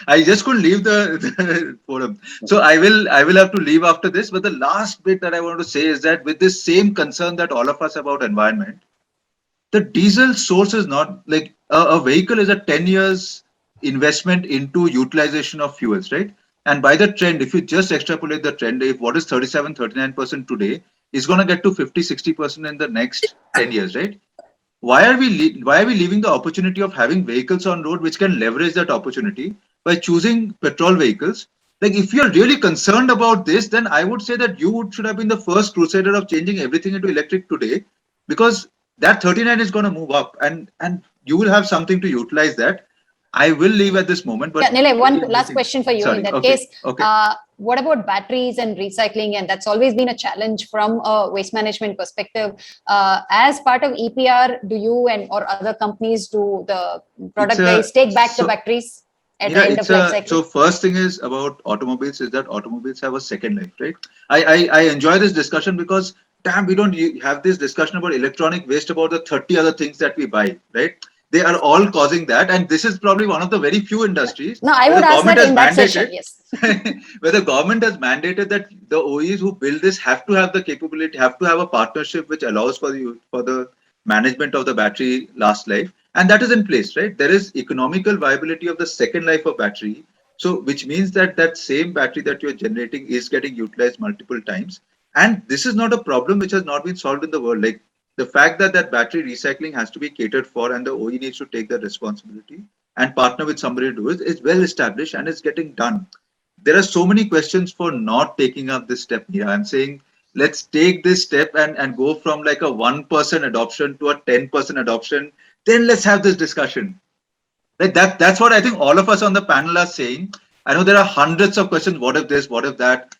I just couldn't leave the forum. So I will have to leave after this. But the last bit that I want to say is that with this same concern that all of us about environment, the diesel source is not like a vehicle is a 10 years investment into utilization of fuels, right? And by the trend, if you just extrapolate the trend, if what is 37, 39% today is going to get to 50, 60% in the next 10 years, right? Why are we leaving the opportunity of having vehicles on road which can leverage that opportunity by choosing petrol vehicles? Like if you're really concerned about this, then I would say that should have been the first crusader of changing everything into electric today, because that 39 is going to move up, and you will have something to utilize that. I will leave at this moment, but yeah, Nilay, one last question for you. Sorry, in that okay, case, okay. What about batteries and recycling? And that's always been a challenge from a waste management perspective. As part of EPR, do you and or other companies do the product guys take back the batteries at the end of life cycle? So first thing is about automobiles is that automobiles have a second life, right? I enjoy this discussion because damn, we don't have this discussion about electronic waste, about the 30 other things that we buy, right? They are all causing that, and this is probably one of the very few industries. No, I would ask that in that session, yes. Where the government has mandated that the OEs who build this have to have the capability, have to have a partnership which allows for the management of the battery last life, and that is in place, right? There is economical viability of the second life of battery, so which means that that same battery that you're generating is getting utilized multiple times, and this is not a problem which has not been solved in the world. Like the fact that that battery recycling has to be catered for and the OE needs to take that responsibility and partner with somebody to do it is well established and it's getting done. There are so many questions for not taking up this step here. I'm saying let's take this step and go from like a 1% adoption to a 10% adoption. Then let's have this discussion. Like that's what I think all of us on the panel are saying. I know there are hundreds of questions. What if this? What if that?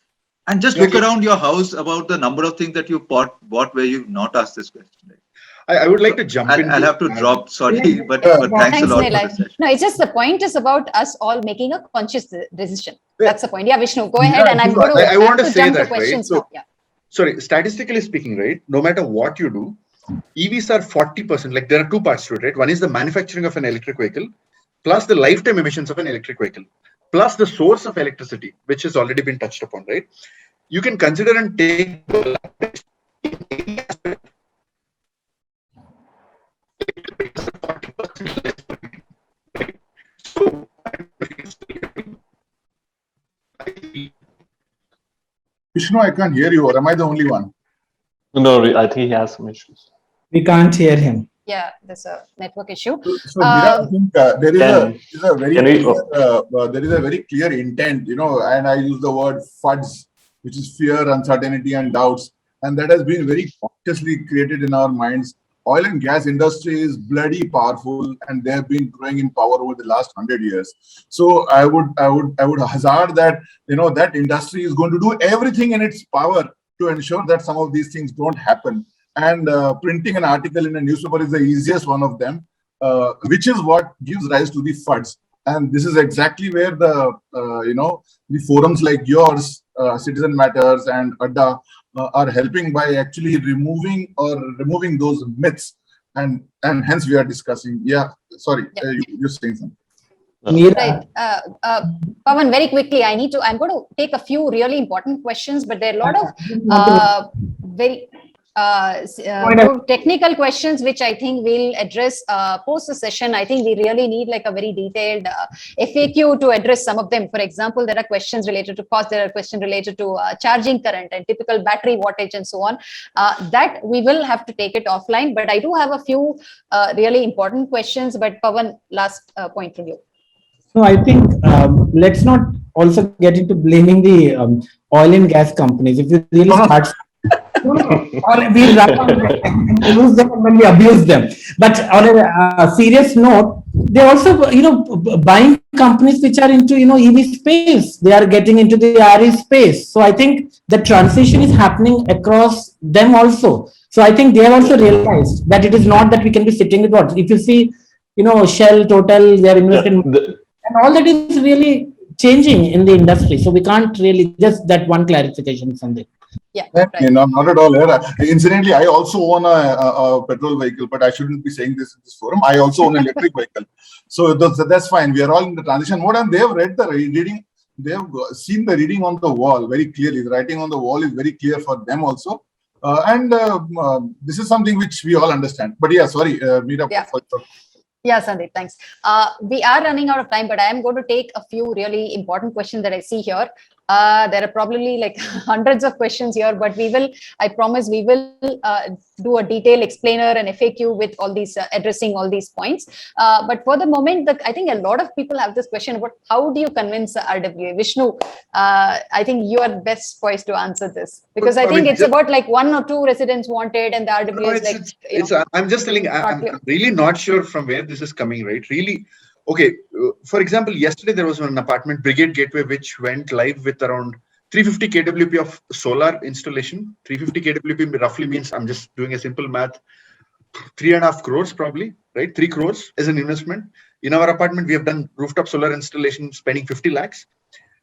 And just look around your house about the number of things that you bought where you've not asked this question. I would like to jump in. I'll have to drop. Sorry, but thanks a lot for this session. No, it's just the point is about us all making a conscious decision. That's the point. Yeah, Vishnu, go ahead. And I'm going to. I want to say jump that, to questions right? So, now. Yeah. Sorry, statistically speaking, right? No matter what you do, EVs are 40%. Like there are two parts to it, right? One is the manufacturing of an electric vehicle, plus the lifetime emissions of an electric vehicle, plus the source of electricity, which has already been touched upon, right? You can consider and take the Vishnu, I can't hear you, or am I the only one? No, I think he has some issues. We can't hear him. Yeah, there's a network issue. So Meera, I think there is a very clear intent, and I use the word FUDs, which is fear, uncertainty, and doubts, and that has been very consciously created in our minds. Oil and gas industry is bloody powerful, and they have been growing in power over the last 100 years. So I would hazard that that industry is going to do everything in its power to ensure that some of these things don't happen. And printing an article in a newspaper is the easiest one of them, which is what gives rise to the FUDs. And this is exactly where the forums like yours, Citizen Matters and ADDA, are helping by actually removing those myths, and hence we are discussing. Yeah, sorry, you're saying something. Right. Pawan, very quickly, I'm going to take a few really important questions, but there are a lot of very technical questions which I think we'll address post the session. I think we really need like a very detailed FAQ to address some of them. For example, there are questions related to cost, there are questions related to charging current and typical battery wattage and so on. That we will have to take it offline, but I do have a few really important questions. But Pawan, last point from you. So I think let's not also get into blaming the oil and gas companies. If you really start, or we lose them when we abuse them. But on a serious note, they also buying companies which are into EV space. They are getting into the RE space. So I think the transition is happening across them also. So I think they have also realized that it is not that we can be sitting with what if you see. Shell, Total, they are invested, Yeah, and all that is really changing in the industry. So we can't really just that one clarification, Sandeep. Yeah, Okay, right. no, not at all. Yeah. Incidentally, I also own a petrol vehicle, but I shouldn't be saying this in this forum. I also own an electric vehicle. So that's fine. We are all in the transition mode, and they have read the reading. They have seen the reading on the wall very clearly. The writing on the wall is very clear for them also. This is something which we all understand. But yeah, sorry, Meera. Yeah. Yeah, Sandeep, thanks. We are running out of time, but I am going to take a few really important questions that I see here. There are probably like hundreds of questions here, but I promise we will do a detailed explainer and FAQ with all these, addressing all these points. But for the moment, I think a lot of people have this question about how do you convince RWA? Vishnu, I think you are best poised to answer this, because I think it's about like 1 or 2 residents wanted and the RWA is like, I'm just telling, I'm really not sure from where this is coming, right? Really. Okay, for example, yesterday there was an apartment, Brigade Gateway, which went live with around 350 kWp of solar installation. 350 kWp roughly means, I'm just doing a simple math, 3.5 crores probably, right? 3 crores is an investment. In our apartment, we have done rooftop solar installation spending 50 lakhs.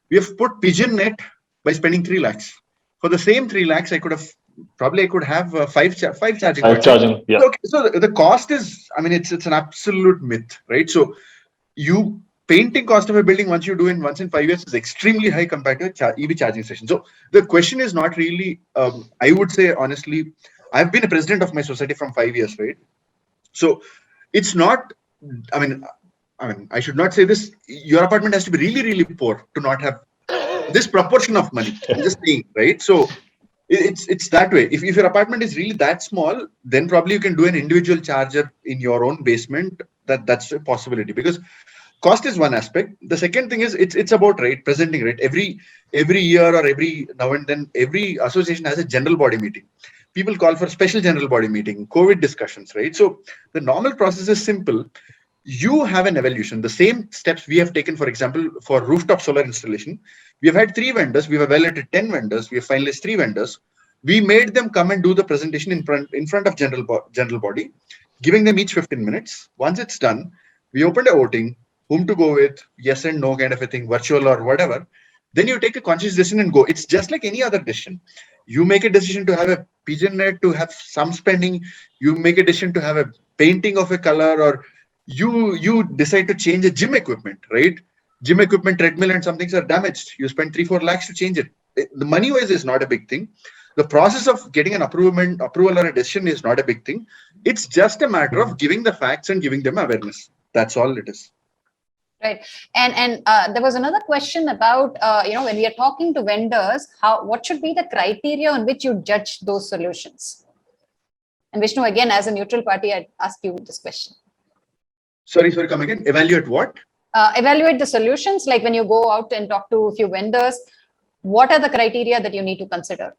We have put pigeon net by spending 3 lakhs. For the same 3 lakhs, I could have five charging. Five charging, yeah. So the cost is, I mean, it's an absolute myth, right? So painting cost of a building once in 5 years is extremely high compared to EV charging station. So the question is not really, I would say honestly, I've been a president of my society from 5 years, right? So it's not, I mean, I should not say this. Your apartment has to be really, really poor to not have this proportion of money. I'm just saying, right? So it's that way. If your apartment is really that small, then probably you can do an individual charger in your own basement. That's a possibility, because cost is one aspect. The second thing is it's about presenting, right? Every year or every now and then, every association has a general body meeting. People call for special general body meeting, COVID discussions, right? So the normal process is simple. You have an evaluation. The same steps we have taken, for example, for rooftop solar installation. We have had 3 vendors. We have evaluated 10 vendors. We have finalized 3 vendors. We made them come and do the presentation in front of general body, giving them each 15 minutes. Once it's done, we opened a voting, whom to go with, yes and no kind of a thing, virtual or whatever. Then you take a conscious decision and go. It's just like any other decision. You make a decision to have a pigeon net, to have some spending. You make a decision to have a painting of a color, or you decide to change a gym equipment, right? Gym equipment, treadmill and some things are damaged. You spend 3-4 lakhs to change it. The money wise is not a big thing. The process of getting an approval or a decision is not a big thing. It's just a matter of giving the facts and giving them awareness. That's all it is. Right. And there was another question about, when we are talking to vendors, what should be the criteria on which you judge those solutions? And Vishnu, again, as a neutral party, I'd ask you this question. Sorry, come again. Evaluate what? Evaluate the solutions. Like when you go out and talk to a few vendors, what are the criteria that you need to consider?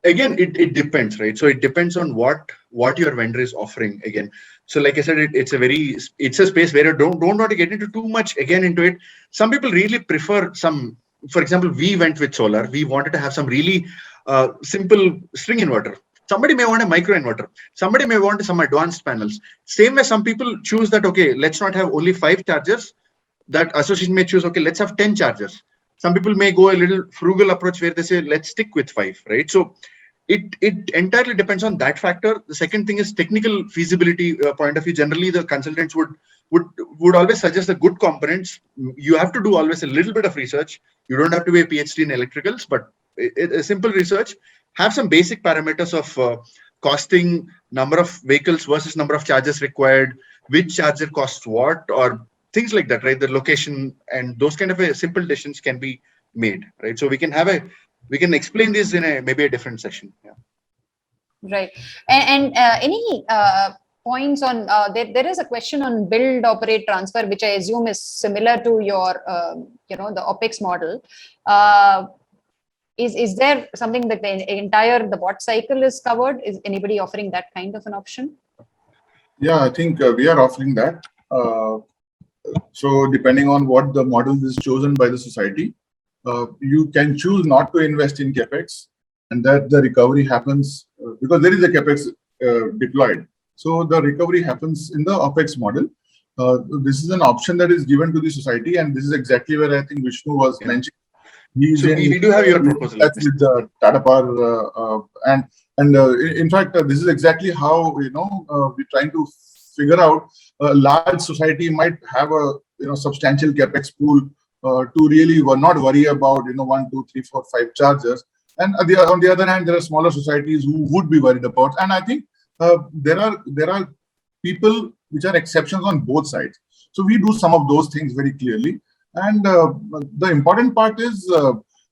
Again, it depends, right? So it depends on what your vendor is offering. Again, so like I said, it's a space where you don't want to get into too much into it. Some people really prefer some. For example, we went with solar. We wanted to have some really simple string inverter. Somebody may want a micro inverter. Somebody may want some advanced panels. Same way, some people choose that, okay, let's not have only 5 chargers. That association may choose, okay, let's have 10 chargers. Some people may go a little frugal approach where they say, let's stick with 5, right? So it entirely depends on that factor. The second thing is technical feasibility point of view. Generally, the consultants would always suggest the good components. You have to do always a little bit of research. You don't have to be a PhD in electricals, but a simple research. Have some basic parameters of costing, number of vehicles versus number of chargers required, which charger costs what, or things like that, right? The location and those kind of simple decisions can be made, right? So we can explain this in maybe a different session. Yeah. Right. And any points on there is a question on build, operate, transfer, which I assume is similar to your the OPEX model. Is there something that the bot cycle is covered? Is anybody offering that kind of an option? Yeah, I think we are offering that. So depending on what the model is chosen by the society, you can choose not to invest in capex, and that the recovery happens because there is a capex deployed. So the recovery happens in the OPEX model. This is an option that is given to the society, and this is exactly where I think Vishnu was mentioning. He's So we do have your proposal. That's with the Tata Power, in fact, this is exactly how we're trying to figure out a large society might have a substantial capex pool to really not worry about 1, 2, 3, 4, 5 chargers, and on the other hand, there are smaller societies who would be worried about, and I think there are people which are exceptions on both sides. So we do some of those things very clearly. And the important part is,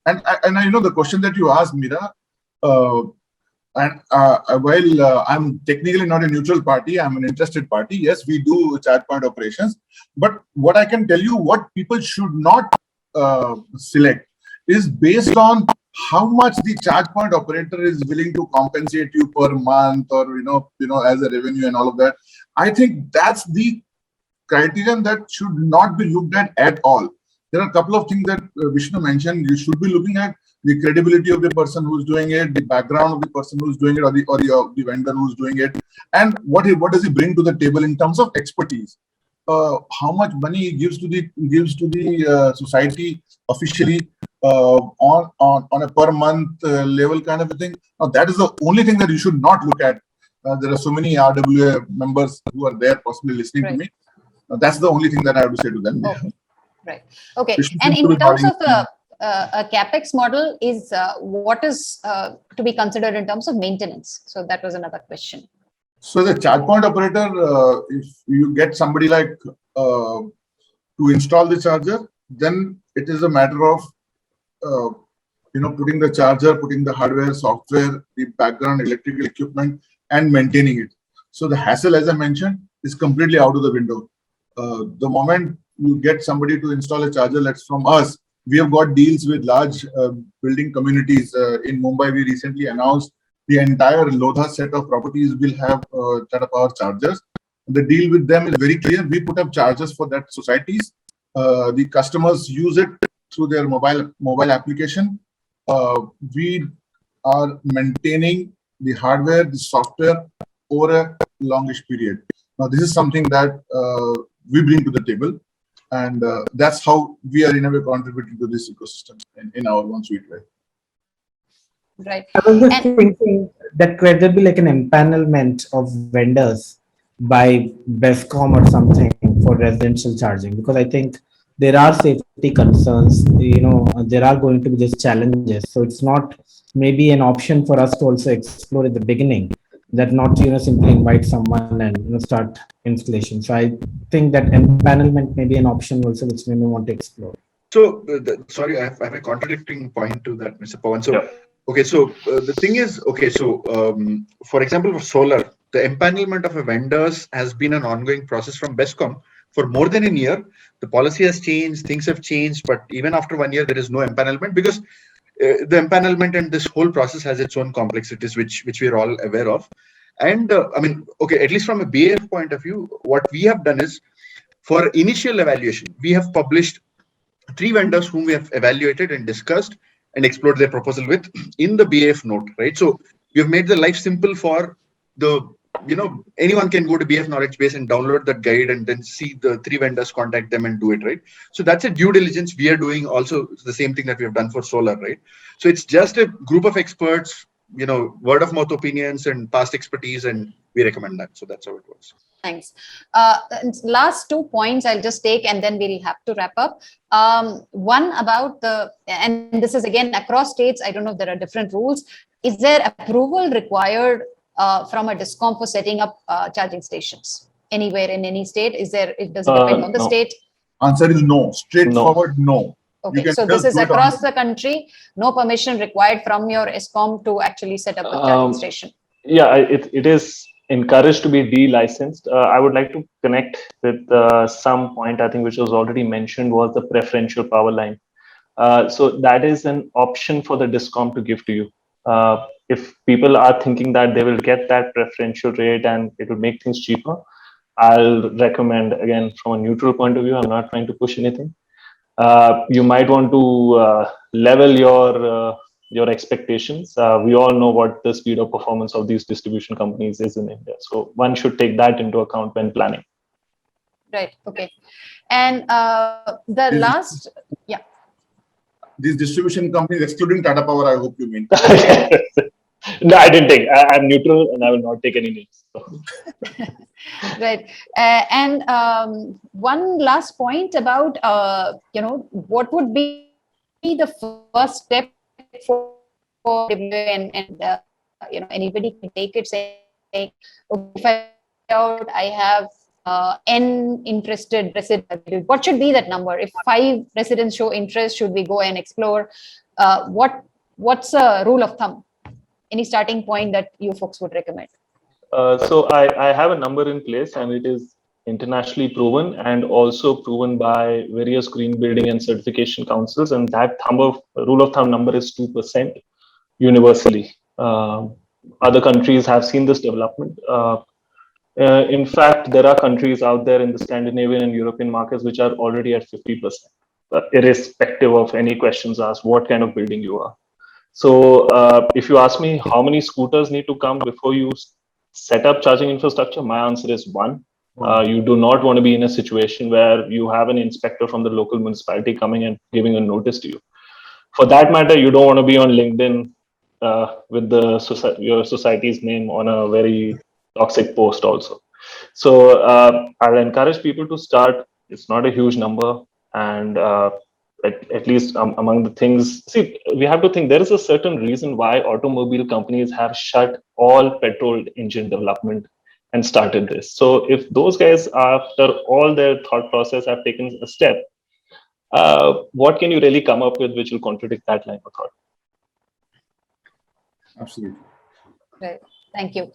and I know the question that you asked, Meera, while I'm technically not a neutral party, I'm an interested party. Yes, we do charge point operations. But what I can tell you, what people should not select is based on how much the charge point operator is willing to compensate you per month, or as a revenue and all of that. I think that's the criterion that should not be looked at all. There are a couple of things that Vishnu mentioned. You should be looking at the credibility of the person who's doing it, the background of the person who's doing it, or the vendor who's doing it, and what does he bring to the table in terms of expertise. How much money he gives to the society officially on a per month level kind of a thing. Now, that is the only thing that you should not look at. There are so many RWA members who are there possibly listening to me. That's the only thing that I have to say to them. Okay. Right. Okay. And in terms of a capex model, is what is to be considered in terms of maintenance? So that was another question. So the charge point operator, if you get somebody like to install the charger, then it is a matter of putting the charger, putting the hardware, software, the background electrical equipment, and maintaining it. So the hassle, as I mentioned, is completely out of the window. The moment you get somebody to install a charger, that's from us. We have got deals with large building communities. In Mumbai, we recently announced the entire Lodha set of properties will have Tata Power chargers. The deal with them is very clear. We put up chargers for that societies. The customers use it through their mobile application. We are maintaining the hardware, the software over a longish period. Now, this is something that we bring to the table, and that's how we are in a way contributing to this ecosystem in our one suite way. Right. I was just thinking that could there be like an empanelment of vendors by BESCOM or something for residential charging? Because I think there are safety concerns, there are going to be these challenges. So it's not maybe an option for us to also explore at the beginning, that not simply invite someone and start installation. So I think that empanelment may be an option also which we may want to explore. So sorry, I have a contradicting point to that, Mr. Pawan. So okay, so the thing is, okay, so for example, for solar, the empanelment of a vendors has been an ongoing process from BESCOM for more than a year. The policy has changed, things have changed, but even after 1 year, there is no empanelment, because the empanelment and this whole process has its own complexities, which we are all aware of. And I mean, okay, at least from a BAF point of view, what we have done is, for initial evaluation, we have published 3 vendors whom we have evaluated and discussed and explored their proposal with in the BAF note, right? So we have made the life simple for the, anyone can go to BF knowledge base and download that guide and then see the 3 vendors, contact them and do it, right? So that's a due diligence we are doing, also the same thing that we have done for solar, right? So it's just a group of experts, word of mouth opinions and past expertise, and we recommend that. So that's how it works. Thanks. Last 2 points I'll just take, and then we'll have to wrap up. One about and this is again across states, I don't know if there are different rules. Is there approval required from a DISCOM for setting up charging stations anywhere in any state? Does it depend on the state? Answer is no. Straightforward, no. Okay, so this is across the country, no permission required from your ESCOM to actually set up a charging station. Yeah, it is encouraged to be de-licensed. I would like to connect with some point, I think, which was already mentioned, was the preferential power line. So that is an option for the DISCOM to give to you. If people are thinking that they will get that preferential rate and it will make things cheaper, I'll recommend, again, from a neutral point of view, I'm not trying to push anything. You might want to level your expectations. We all know what the speed of performance of these distribution companies is in India. So one should take that into account when planning. Right. Okay. And the This- last, yeah. These distribution companies, excluding Tata Power, I hope you mean. No, I didn't take. I'm neutral, and I will not take any names. So. Right. And one last point about, what would be the first step for and anybody can take it saying, okay, if I find out I have N interested residents, what should be that number? If 5 residents show interest, should we go and explore? What's a rule of thumb? Any starting point that you folks would recommend? So I have a number in place, and it is internationally proven and also proven by various green building and certification councils. And that rule of thumb number is 2% universally. Other countries have seen this development. In fact, there are countries out there in the Scandinavian and European markets which are already at 50%, irrespective of any questions asked, what kind of building you are. So if you ask me how many scooters need to come before you set up charging infrastructure, my answer is one. You do not want to be in a situation where you have an inspector from the local municipality coming and giving a notice to you. For that matter, you don't want to be on LinkedIn with your society's name on a very toxic post also. So I'll encourage people to start. It's not a huge number, and at least among the things, see, we have to think there is a certain reason why automobile companies have shut all petrol engine development and started this. So if those guys, after all their thought process, have taken a step, what can you really come up with which will contradict that line of thought? Absolutely. Right. Thank you.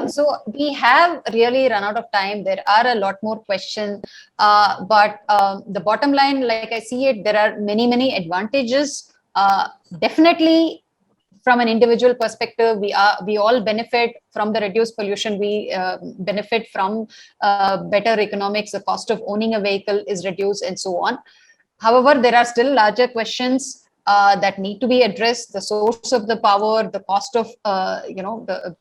So we have really run out of time. There are a lot more questions, but the bottom line, like I see it, there are many advantages. Definitely, from an individual perspective, we all benefit from the reduced pollution. We benefit from better economics. The cost of owning a vehicle is reduced, and so on. However, there are still larger questions that need to be addressed: the source of the power, the cost of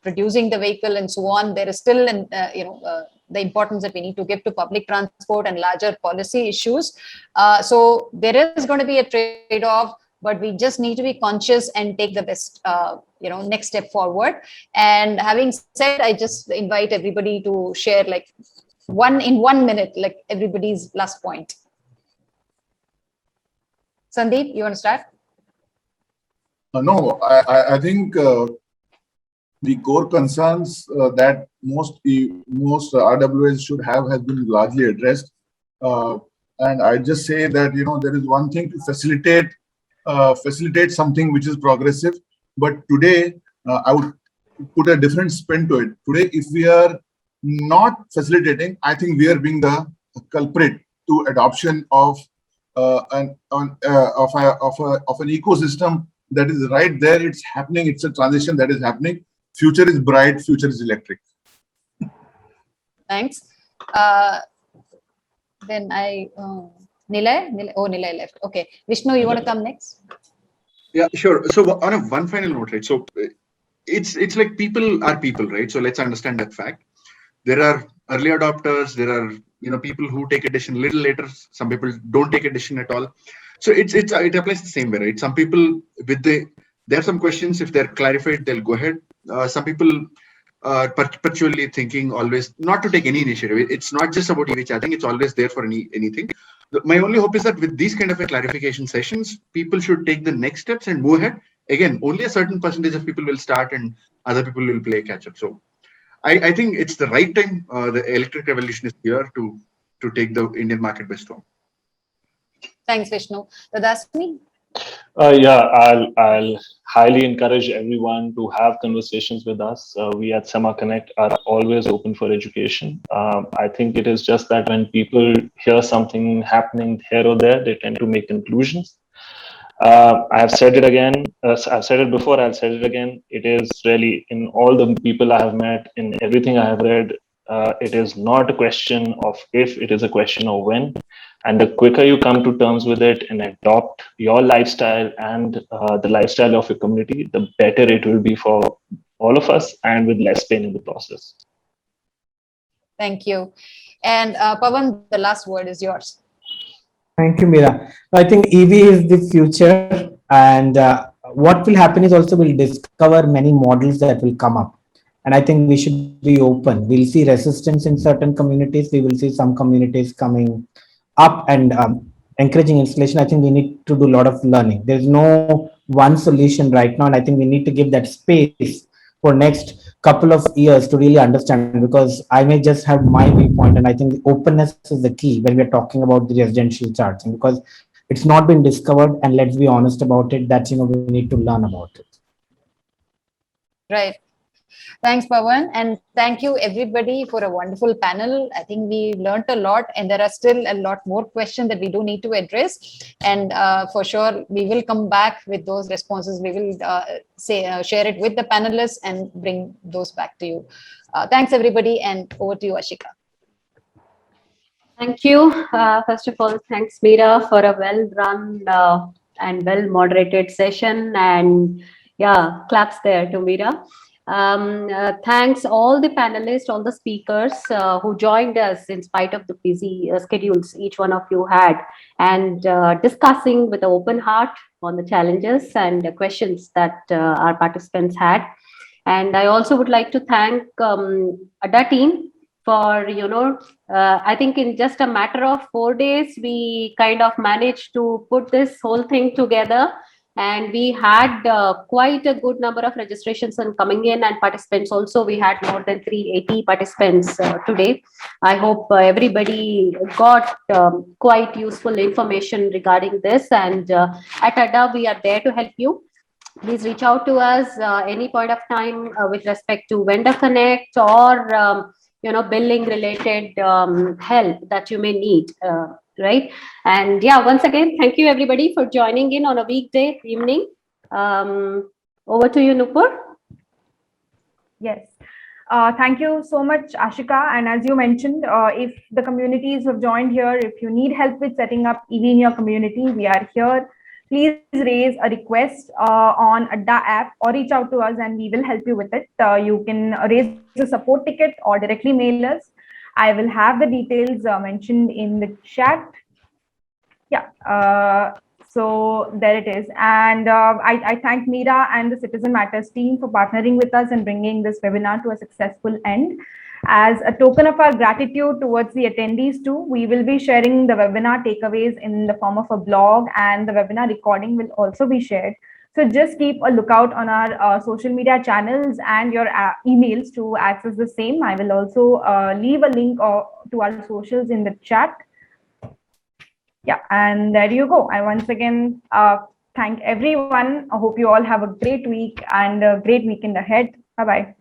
producing the vehicle, and so on. There is still the importance that we need to give to public transport and larger policy issues. So there is going to be a trade-off, but we just need to be conscious and take the best next step forward. And having said, I just invite everybody to share like in 1 minute, like everybody's last point. Sandeep, you want to start? No, I think the core concerns that most RWAs should have has been largely addressed. And I just say that there is one thing to facilitate something which is progressive, but today I would put a different spin to it. Today, if we are not facilitating, I think we are being the culprit to adoption of an ecosystem that is right there. It's happening. It's a transition that is happening. Future is bright. Future is electric. Thanks. Then Nilay left. Okay, Vishnu, you want to come next? Yeah, sure. So on one final note, right? So it's like people are people, right? So let's understand that fact. There are early adopters. There are people who take a decision a little later. Some people don't take a decision at all. So it applies the same way, right? Some people there are some questions. If they're clarified, they'll go ahead. Some people are perpetually thinking always not to take any initiative. It's not just about EV charging. It's always there for anything. My only hope is that with these kind of clarification sessions, people should take the next steps and move ahead. Again, only a certain percentage of people will start and other people will play catch up. So I think it's the right time. The electric revolution is here to take the Indian market by storm. Thanks, Vishnu. Tadasini? I'll highly encourage everyone to have conversations with us. We at Sema Connect are always open for education. I think it is just that when people hear something happening here or there, they tend to make conclusions. I have said it again. I've said it before. I'll say it again. It is really, in all the people I have met, in everything I have read, it is not a question of if, it is a question of when. And the quicker you come to terms with it and adopt your lifestyle and the lifestyle of your community, the better it will be for all of us and with less pain in the process. Thank you. And Pawan, the last word is yours. Thank you, Meera. I think EV is the future, and what will happen is also we'll discover many models that will come up, and I think we should be open. We'll see resistance in certain communities. We will see some communities coming up and encouraging installation. I think we need to do a lot of learning. There's no one solution right now, and I think we need to give that space for next couple of years to really understand, because I may just have my viewpoint, and I think the openness is the key when we're talking about the residential charging, because it's not been discovered, and let's be honest about it, that we need to learn about it. Right. Thanks, Pawan. And thank you, everybody, for a wonderful panel. I think we learned a lot, and there are still a lot more questions that we do need to address. And for sure, we will come back with those responses. We will share it with the panelists and bring those back to you. Thanks, everybody. And over to you, Ashika. Thank you. First of all, thanks, Meera, for a well-run and well-moderated session. And yeah, claps there to Meera. Thanks all the panelists, all the speakers who joined us in spite of the busy schedules each one of you had, and discussing with an open heart on the challenges and the questions that our participants had. And I also would like to thank ADDA team for, I think in just a matter of 4 days, we kind of managed to put this whole thing together. And we had quite a good number of registrations and coming in, and participants also. We had more than 380 participants today. I hope everybody got quite useful information regarding this. And at ADDA, we are there to help you. Please reach out to us any point of time with respect to vendor connect or billing related help that you may need. Right. And yeah, once again, thank you everybody for joining in on a weekday evening. Over to you, Nupur. Yes. Thank you so much, Ashika. And as you mentioned, if the communities who have joined here, if you need help with setting up EV in your community, we are here. Please raise a request on ADDA app or reach out to us and we will help you with it. You can raise a support ticket or directly mail us. I will have the details mentioned in the chat. Yeah. So there it is. And I thank Meera and the Citizen Matters team for partnering with us and bringing this webinar to a successful end. As a token of our gratitude towards the attendees too, we will be sharing the webinar takeaways in the form of a blog, and the webinar recording will also be shared. So just keep a lookout on our social media channels and your emails to access the same. I will also leave a link to our socials in the chat. Yeah, and there you go. I once again thank everyone. I hope you all have a great week and a great weekend ahead. Bye-bye.